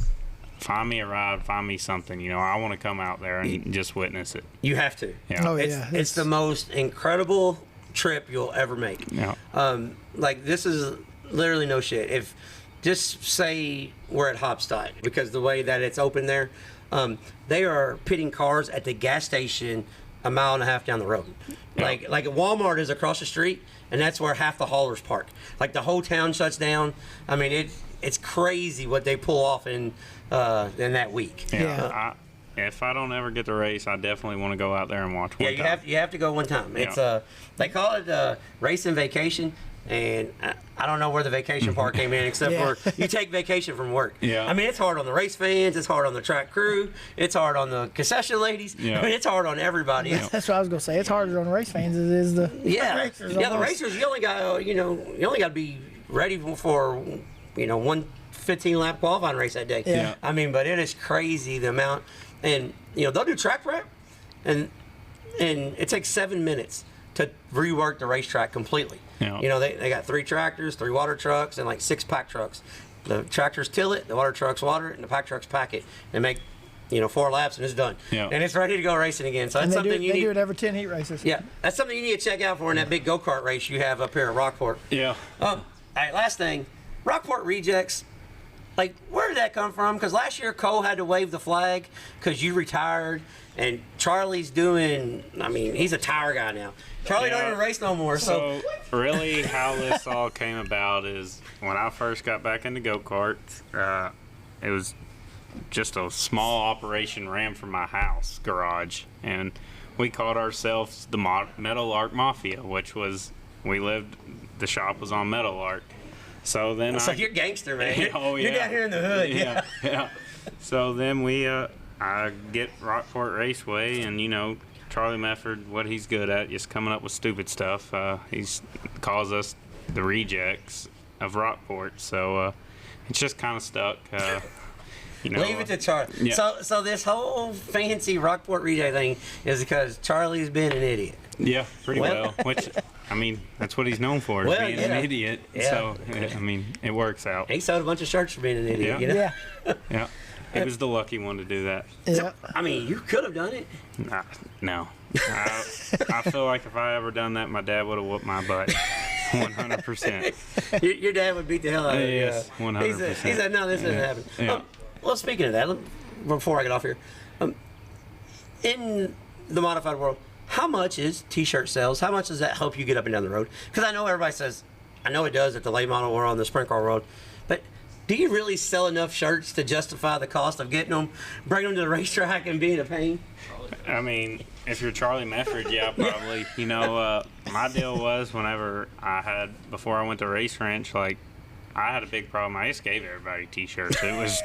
find me a ride, find me something, I want to come out there and just witness it. You have to. Yeah. Oh, It's the most incredible trip you'll ever make. Yeah. Like, this is literally no shit. If just say we're at Hopstein, because the way that it's open there, they are pitting cars at the gas station a mile and a half down the road. Yeah. Like Walmart is across the street, and that's where half the haulers park. Like, the whole town shuts down. It's crazy what they pull off in that week. Yeah. If I don't ever get to race, I definitely want to go out there and watch one time. You have to go one time. Yeah. It's they call it racing vacation, and I don't know where the vacation part came in, except for you take vacation from work. Yeah. It's hard on the race fans, it's hard on the track crew, it's hard on the concession ladies. Yeah. It's hard on everybody. That's what I was gonna say. It's harder on the race fans as it is the racers. The almost. racers, you only got to be ready for one 15-lap qualifying race that day. Yeah. But it is crazy the amount, and they'll do track prep, and it takes 7 minutes to rework the racetrack completely. Yeah. They got 3 tractors, 3 water trucks, and like 6 pack trucks. The tractors till it, the water trucks water it, and the pack trucks pack it, and make 4 laps, and it's done. Yeah. And it's ready to go racing again. So that's something they do it every 10 heat races. Yeah, that's something you need to check out for in that big go-kart race you have up here at Rockport. Yeah. All right, last thing, Rockport rejects. Like, where did that come from? Because last year Cole had to wave the flag because you retired, and Charlie's doing. He's a tire guy now. Charlie don't even race no more. So really, how this all came about is when I first got back into go-karts, it was just a small operation ran from my house garage, and we called ourselves the Metal Arc Mafia, which was the shop was on Metal Arc. So then you're gangster, man. Oh, yeah. You're down here in the hood. Yeah. So then I get Rockport Raceway, and Charlie Mefford, what he's good at is coming up with stupid stuff. He's calls us the rejects of Rockport. So it's just kind of stuck. Leave it to Charlie. Yeah. So this whole fancy Rockport reject thing is because Charlie's been an idiot. Yeah, pretty well. Which, that's what he's known for, is being an idiot. Yeah. So, it works out. He sold a bunch of shirts for being an idiot. Yeah. Yeah. Yeah. He was the lucky one to do that. Yeah. You could have done it. No. I feel like if I ever done that, my dad would have whooped my butt. 100%. Your dad would beat the hell out of you. Yes, 100%. He said, no, this doesn't happen. Yeah. Well, speaking of that, before I get off here, in the modified world, how much is T-shirt sales? How much does that help you get up and down the road? Because I know everybody says, I know it does at the late model world and the sprint car world, but do you really sell enough shirts to justify the cost of getting them, bringing them to the racetrack and being a pain? If you're Charlie Mefford, yeah, probably. My deal was before I went to Race Ranch, like, I had a big problem. I just gave everybody T-shirts. It was,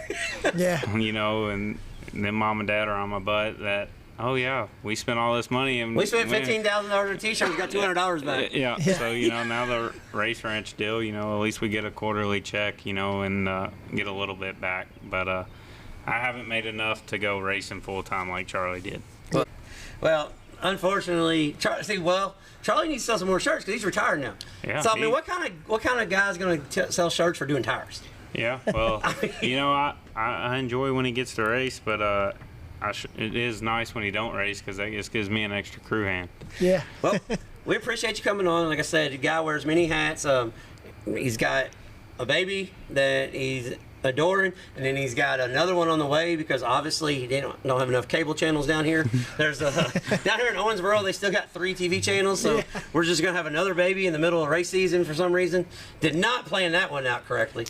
Yeah. you know, and then mom and dad are on my butt that, oh yeah, we spent all this money and We spent $15,000 on T-shirts. We got $200 back. Yeah. So you know, now the race ranch deal, you know, at least we get a quarterly check, you know, and get a little bit back. But I haven't made enough to go racing full time like Charlie did. Well, unfortunately, Charlie needs to sell some more shirts because he's retired now. Yeah, So I mean, what kind of guy's going to sell shirts for doing tires? Yeah. Well, you know, I enjoy when he gets to race, but it is nice when he don't race because that just gives me an extra crew hand. Yeah. Well, we appreciate you coming on. Like I said, the guy wears many hats. He's got a baby that he's adoring, and then he's got another one on the way because obviously they don't have enough cable channels down here. There's down here in Owensboro, they still got 3 TV channels, so we're just gonna have another baby in the middle of race season for some reason. Did not plan that one out correctly.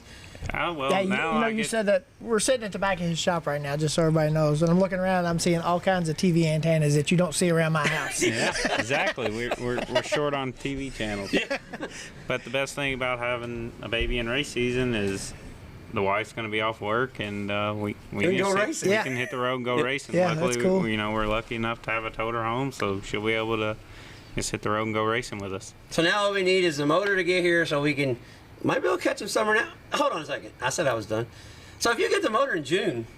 Oh, well, Yeah, now you said that we're sitting at the back of his shop right now, just so everybody knows. And I'm looking around, and I'm seeing all kinds of TV antennas that you don't see around my house. Yeah, exactly. We're short on TV channels. Yeah. But the best thing about having a baby in race season is the wife's going to be off work, and we can go racing. We Yeah. can hit the road and go racing. Yeah, Luckily, that's cool. we're lucky enough to have a toter home, so she'll be able to just hit the road and go racing with us. So now all we need is the motor to get here so we can might be able to catch him summer now. Hold on a second. I said I was done. So if you get the motor in June,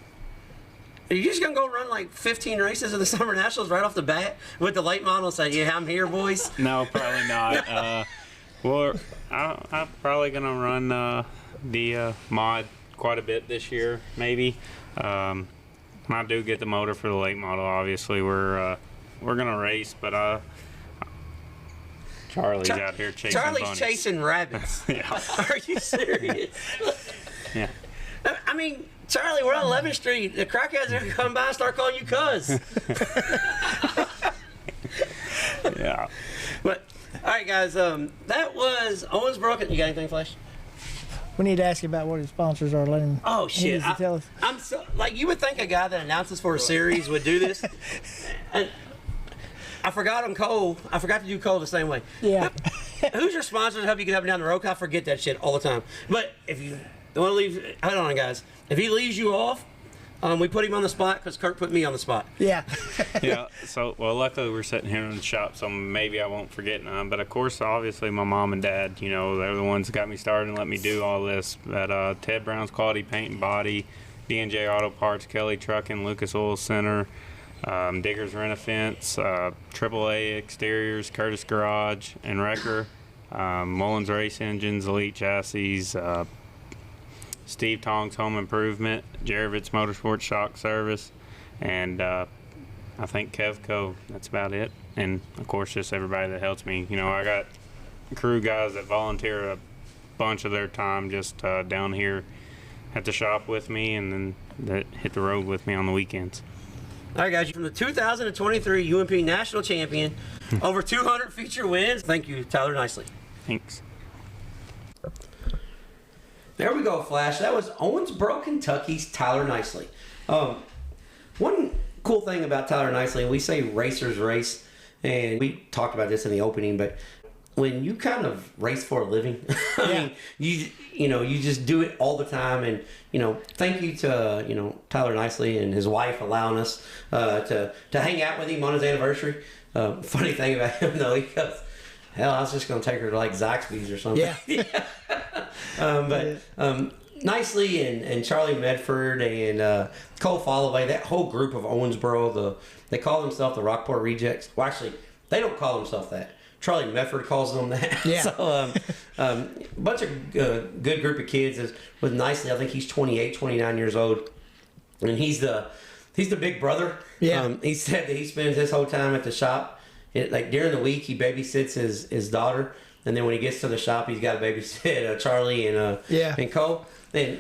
are you just going to go run like 15 races of the Summer Nationals right off the bat with the late model and say, yeah, I'm here, boys? No, probably not. Well, I'm probably going to run the mod quite a bit this year, maybe. When I do get the motor for the late model, obviously we're going to race, but Charlie's out here chasing Charlie's bunnies. chasing rabbits. Yeah. Are you serious? Yeah. I mean, Charlie, we're on 11th Street. The crackheads are going to come by and start calling you cuz. Yeah. But, all right, guys, that was Owensboro. You got anything, Flash? We need to ask you about what his sponsors are. Let him. Oh, he shit. needs to tell us. I'm so, like, you would think a guy that announces for a series would do this. And I forgot on Cole. I forgot to do Cole the same way. Yeah. Who's your sponsor to help you get up and down the road? I forget that shit all the time. But if you don't want to leave, hold on, guys. If he leaves you off, we put him on the spot because Kurt put me on the spot. Yeah. Yeah. So, well, luckily we're sitting here in the shop, so maybe I won't forget none. But of course, obviously, my mom and dad, you know, they're the ones that got me started and let me do all this. But Ted Brown's Quality Paint and Body, D&J Auto Parts, Kelly Trucking, Lucas Oil Center, Diggers Rent-A-Fence, AAA Exteriors, Curtis Garage and Wrecker, Mullins Race Engines, Elite Chassis, Steve Tong's Home Improvement, Jarovitz Motorsports Shock Service, and I think Kevco. That's about it. And of course, just everybody that helps me. You know, I got crew guys that volunteer a bunch of their time just down here at the shop with me, and then that hit the road with me on the weekends. All right, guys, from the 2023 UMP National Champion, over 200 feature wins. Thank you, Tyler Nicely. Thanks. There we go, Flash. That was Owensboro, Kentucky's Tyler Nicely. One cool thing about Tyler Nicely, we say racers race, and we talked about this in the opening, but when you kind of race for a living, I mean, you just do it all the time, and thank you to Tyler Nicely and his wife allowing us to hang out with him on his anniversary. Funny thing about him though, he goes, hell, I was just gonna take her to like Zaxby's or something. Yeah. Nicely and Charlie Medford and Cole Followay, that whole group of Owensboro, they call themselves the Rockport Rejects. Well, actually, they don't call themselves that. Charlie Medford calls them that. Yeah. So, a bunch of good group of kids with Nicely. I think he's 28, 29 years old, and he's the big brother. Yeah. He said that he spends his whole time at the shop. Like during the week, he babysits his daughter, and then when he gets to the shop, he's got to babysit Charlie and Cole. And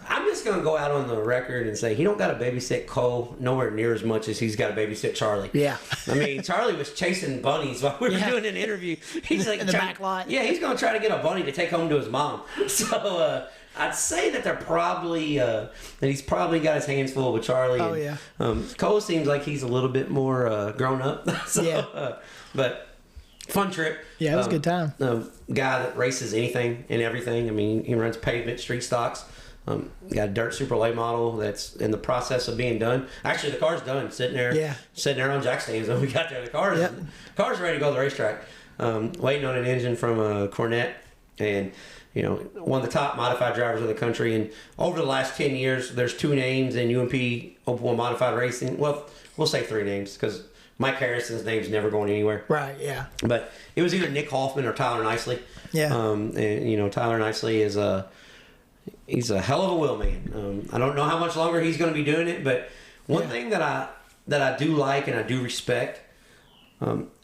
I'm just gonna go out on the record and say he don't got to babysit Cole nowhere near as much as he's got to babysit Charlie. Yeah. I mean, Charlie was chasing bunnies while we were doing an interview. He's like in the back lot. Yeah, he's gonna try to get a bunny to take home to his mom. So I'd say that they're probably that he's probably got his hands full with Charlie. Oh, and, Cole seems like he's a little bit more grown up. So, Yeah. But fun trip. Yeah, it was a good time. Guy that races anything and everything. I mean, he runs pavement, street stocks. Got a dirt super late model that's in the process of being done. Actually, the car's done, sitting there on jack stands. When we got there, the car's ready to go to the racetrack. Waiting on an engine from a Cornet, and one of the top modified drivers of the country. And over the last 10 years, there's 2 names in UMP Open Wheel modified racing. Well, we'll say 3 names because Mike Harrison's name's never going anywhere. Right. Yeah. But it was either Nick Hoffman or Tyler Nicely. Yeah. And Tyler Nicely is he's a hell of a wheelman. I don't know how much longer he's going to be doing it, but one thing that I do like and I do respect,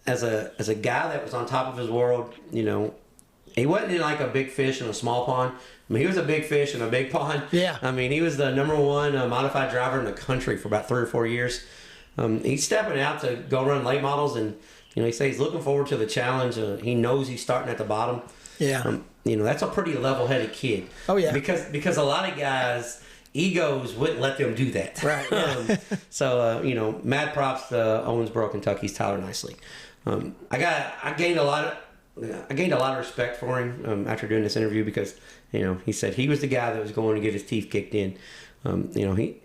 as a guy that was on top of his world, he wasn't in like a big fish in a small pond. I mean, he was a big fish in a big pond. Yeah. I mean, he was the number 1 modified driver in the country for about 3 or 4 years. He's stepping out to go run late models, and he says he's looking forward to the challenge. He knows he's starting at the bottom. Yeah. That's a pretty level-headed kid. Oh yeah. Because a lot of guys, egos wouldn't let them do that. Right. Yeah. So mad props to Owensboro, Kentucky's Tyler Nicely. I gained a lot of respect for him after doing this interview because he said he was the guy that was going to get his teeth kicked in. He,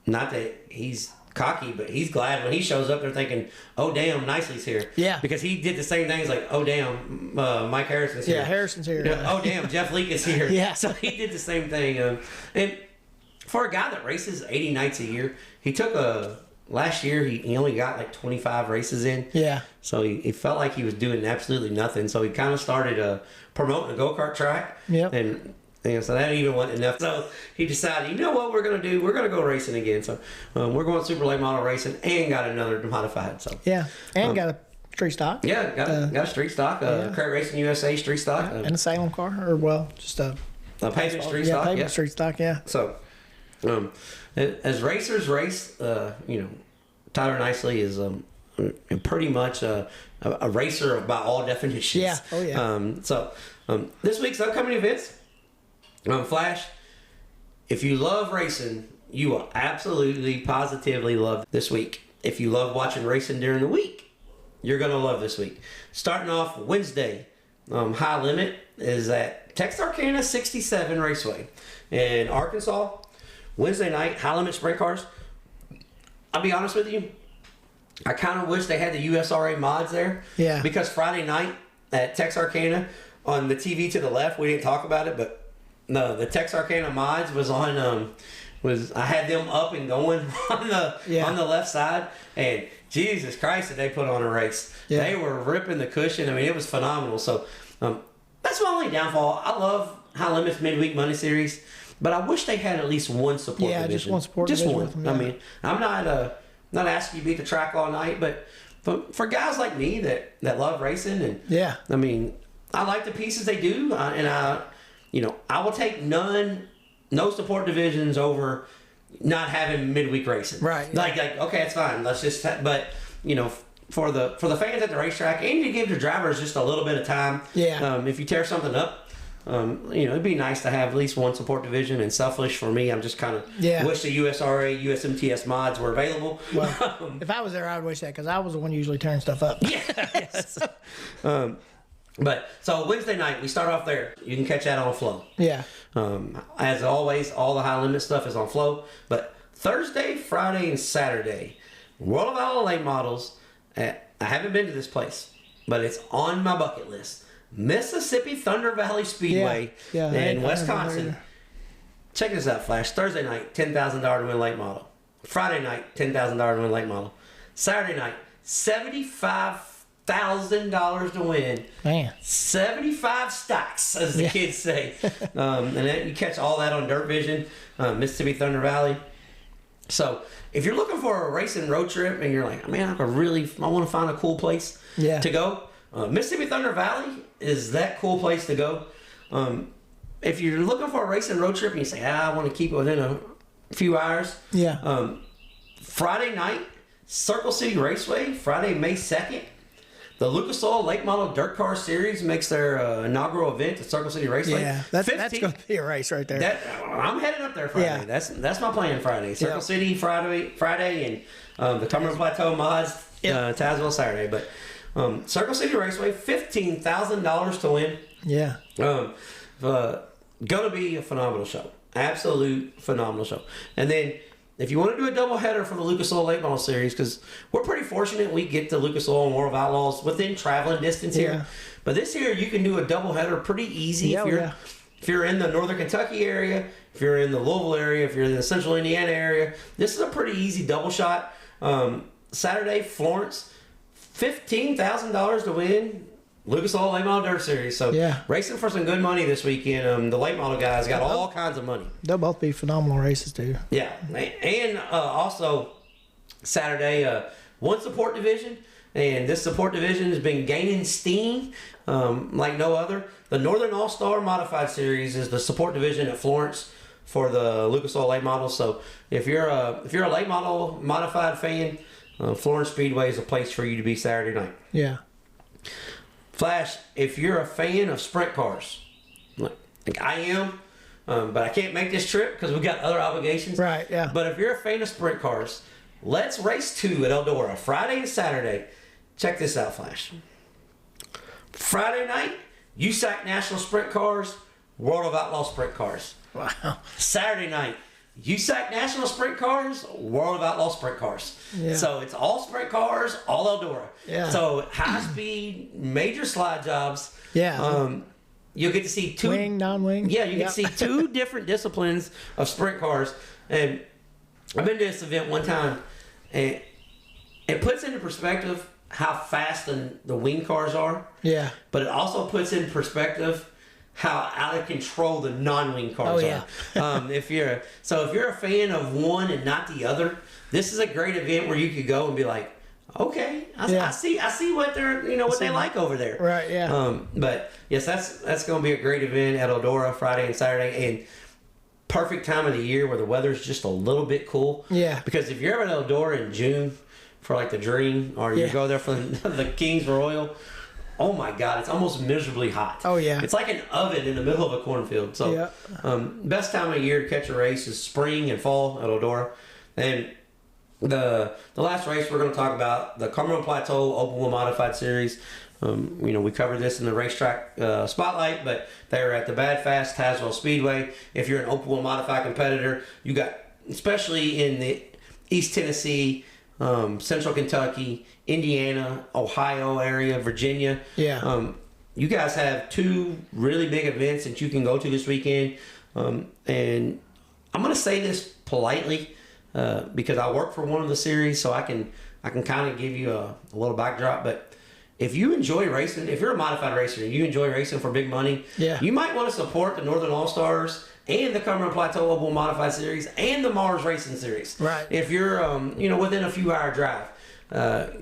not that he's cocky, but he's glad when he shows up. They're thinking, "Oh damn, Nicely's here." Yeah. Because he did the same thing. He's like, "Oh damn, Mike Harrison's here." Yeah, Harrison's here. Oh damn, Jeff Leake is here. Yeah. So he did the same thing. And for a guy that races 80 nights a year, he took last year he only got like 25 races in. Yeah. So he felt like he was doing absolutely nothing. So he kind of started promoting a go-kart track. Yep. And so that even wasn't enough. So he decided, you know what we're going to do? We're going to go racing again. So we're going super late model racing and got another modified. So yeah, and got a street stock. Yeah, got a street stock. Kurt Racing USA street stock. And a Salem car, or just a pavement street stock. Pavement street stock. Yeah. So as racers race, Tyler Nicely is pretty much a racer by all definitions. Yeah. Oh yeah. This week's upcoming events. Flash, if you love racing, you will absolutely, positively love this week. If you love watching racing during the week, you're going to love this week. Starting off Wednesday, High Limit is at Texarkana 67 Raceway in Arkansas. Wednesday night, High Limit Sprint Cars. I'll be honest with you, I kind of wish they had the USRA mods there. Yeah. Because Friday night at Texarkana, on the TV to the left, we didn't talk about it, but no, the Texarkana mods was on. I had them up and going on the left side, and Jesus Christ, did they put on a race? Yeah. They were ripping the cushion. I mean, it was phenomenal. So that's my only downfall. I love High Limit's midweek money series, but I wish they had at least one support division. Just one support division. Just one. Them, yeah. I mean, I'm not asking you to beat the track all night, but for guys like me that love racing, and I mean, I like the pieces they do, and I will take no support divisions over not having midweek racing. Right. Like okay, it's fine. Let's just. But for the fans at the racetrack, and to give the drivers just a little bit of time. Yeah. If you tear something up, it'd be nice to have at least one support division. And selfish for me, I'm just kind of wish the USRA, USMTS mods were available. Well, if I was there, I'd wish that because I was the one usually tearing stuff up. Yes. But so Wednesday night we start off there. You can catch that on Flow. Yeah. As always, all the High Limit stuff is on Flow. But Thursday, Friday, and Saturday, World of Outlaws late models. I haven't been to this place, but it's on my bucket list. Mississippi Thunder Valley Speedway in Wisconsin. Check this out, Flash. Thursday night, $10,000 to win late model. Friday night, $10,000 to win late model. Saturday night, $75,000 to win. Man. 75 stocks, as the kids say. And then you catch all that on Dirt Vision, Mississippi Thunder Valley. So if you're looking for a racing road trip and you're like, man, I want to find a cool place to go, Mississippi Thunder Valley is that cool place to go. If you're looking for a racing road trip and you say, I want to keep it within a few hours. Yeah. Friday night, Circle City Raceway, Friday, May 2nd. The Lucas Oil Late Model Dirt Car Series makes their inaugural event at Circle City Raceway. Yeah, that's going to be a race right there. I'm heading up there Friday. Yeah. That's my plan Friday. Circle City Friday, and the Cumberland Plateau Mods Tazewell Saturday. But Circle City Raceway, $15,000 to win. Yeah. Gonna be a phenomenal show. Absolute phenomenal show. And then if you want to do a double header for the Lucas Oil Late Model Series, because we're pretty fortunate we get to Lucas Oil and World of Outlaws within traveling distance here. But this year you can do a double header pretty easy if you're in the Northern Kentucky area, if you're in the Louisville area, if you're in the Central Indiana area. This is a pretty easy double shot. Saturday, Florence, $15,000 to win Lucas Oil Late Model Dirt Series. So racing for some good money this weekend. The late model guys got all kinds of money. They'll both be phenomenal races too. Yeah, and also Saturday, one support division, and this support division has been gaining steam like no other. The Northern All-Star Modified Series is the support division at Florence for the Lucas Oil Late Model. So if you're a late model modified fan, Florence Speedway is a place for you to be Saturday night. Yeah. Flash, if you're a fan of sprint cars, like I am, but I can't make this trip because we've got other obligations. Right, yeah. But if you're a fan of sprint cars, let's race 2 at Eldora, Friday and Saturday. Check this out, Flash. Friday night, USAC National Sprint Cars, World of Outlaws Sprint Cars. Wow. Saturday night, USAC National Sprint Cars, World of Outlaws Sprint Cars. Yeah. So it's all sprint cars, all Eldora. Yeah. So high speed, major slide jobs. Yeah. You'll get to see 2 wing, non-wing. Yeah, you get to see 2 different disciplines of sprint cars. And I've been to this event one time, and it puts into perspective how fast the wing cars are. Yeah. But it also puts in perspective how out of control the non-wing cars are. If you're a fan of one and not the other, this is a great event where you could go and be like, okay, I see what they're what they like over there. Right. Yeah. But yes, that's going to be a great event at Eldora Friday and Saturday, and perfect time of the year where the weather's just a little bit cool. Yeah. Because if you're ever at Eldora in June for like the Dream, or you go there for the King's Royal, oh my God, it's almost miserably hot. Oh yeah. It's like an oven in the middle of a cornfield. So best time of year to catch a race is spring and fall at Eldora. And the last race we're going to talk about, the Cumberland Plateau Open Wheel Modified Series. We covered this in the racetrack spotlight, but they're at the Bad Fast Tazewell Speedway. If you're an open wheel modified competitor, you got, especially in the East Tennessee, Central Kentucky, Indiana, Ohio area, Virginia. Yeah. You guys have 2 really big events that you can go to this weekend. And I'm going to say this politely because I work for one of the series, so I can kind of give you a little backdrop. But if you enjoy racing, if you're a modified racer and you enjoy racing for big money, you might want to support the Northern All-Stars and the Cumberland Plateau Oval Modified Series and the Mars Racing Series. Right. If you're, within a few hour drive.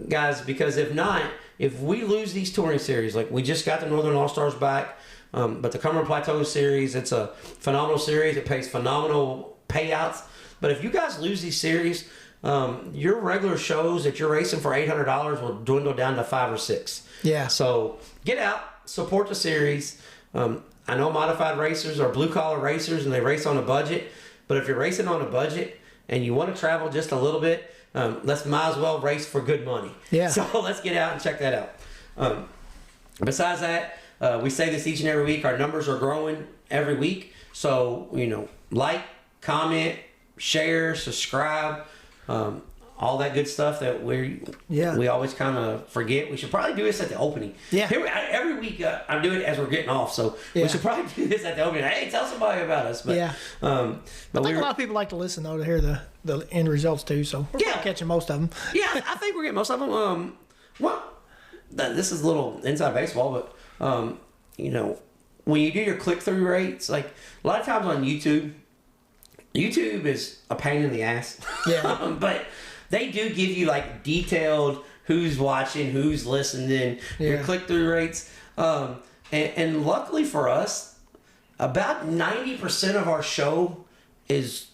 Guys, because if not, if we lose these touring series, like we just got the Northern All-Stars back, but the Cumberland Plateau Series, it's a phenomenal series. It pays phenomenal payouts. But if you guys lose these series, your regular shows that you're racing for $800 will dwindle down to 5 or 6. Yeah. So get out, support the series. I know modified racers are blue collar racers and they race on a budget. But if you're racing on a budget and you want to travel just a little bit, let's might as well race for good money. Yeah. So let's get out and check that out. Besides that, we say this each and every week. Our numbers are growing every week. So like, comment, share, subscribe. All that good stuff that we always kind of forget. We should probably do this at the opening. Yeah. Every week I'm doing it as we're getting off, so we should probably do this at the opening. Hey, tell somebody about us. But, I think a lot of people like to listen though to hear the end results too. So we're catching most of them. Yeah, I think we're getting most of them. This is a little inside baseball, but when you do your click-through rates, like a lot of times on YouTube is a pain in the ass. Yeah. But they do give you like detailed who's watching, who's listening, your click-through rates. And luckily for us, about 90% of our show is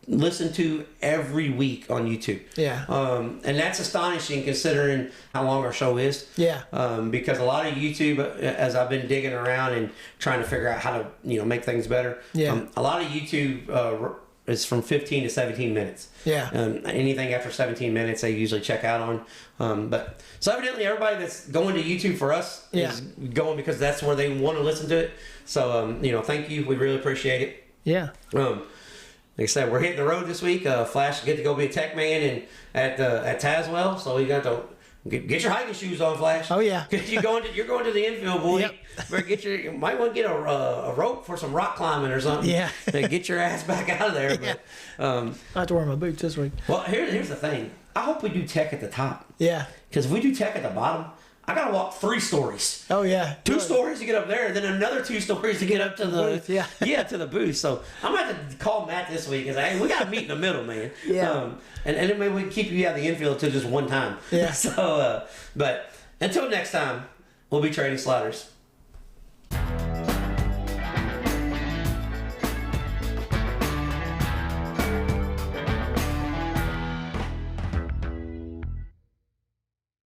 listened to every week on YouTube. Yeah. And that's astonishing considering how long our show is. Yeah. Because a lot of YouTube, as I've been digging around and trying to figure out how to make things better. Yeah. A lot of YouTube is from 15 to 17 minutes. Yeah. Anything after 17 minutes, they usually check out on. But so evidently, everybody that's going to YouTube for us is going because that's where they want to listen to it. So thank you. We really appreciate it. Yeah. Like I said, we're hitting the road this week. Flash get to go be a tech man and at Tazewell, so you got to get your hiking shoes on, Flash. Oh yeah. You're going to the infield, boy. Yep. You might want to get a rope for some rock climbing or something. Yeah. And get your ass back out of there. Yeah. But, I have to wear my boots this week. well, here's the thing. I hope we do tech at the top. Yeah. Because if we do tech at the bottom, I gotta walk 3 stories. Oh yeah. 2 stories to get up there, and then another 2 stories to get up to the booth, yeah. to the booth. So I'm gonna have to call Matt this week and say, hey, we gotta meet in the middle, man. Yeah. And then maybe we can keep you out of the infield to just one time. Yeah. So, but until next time, we'll be trading sliders.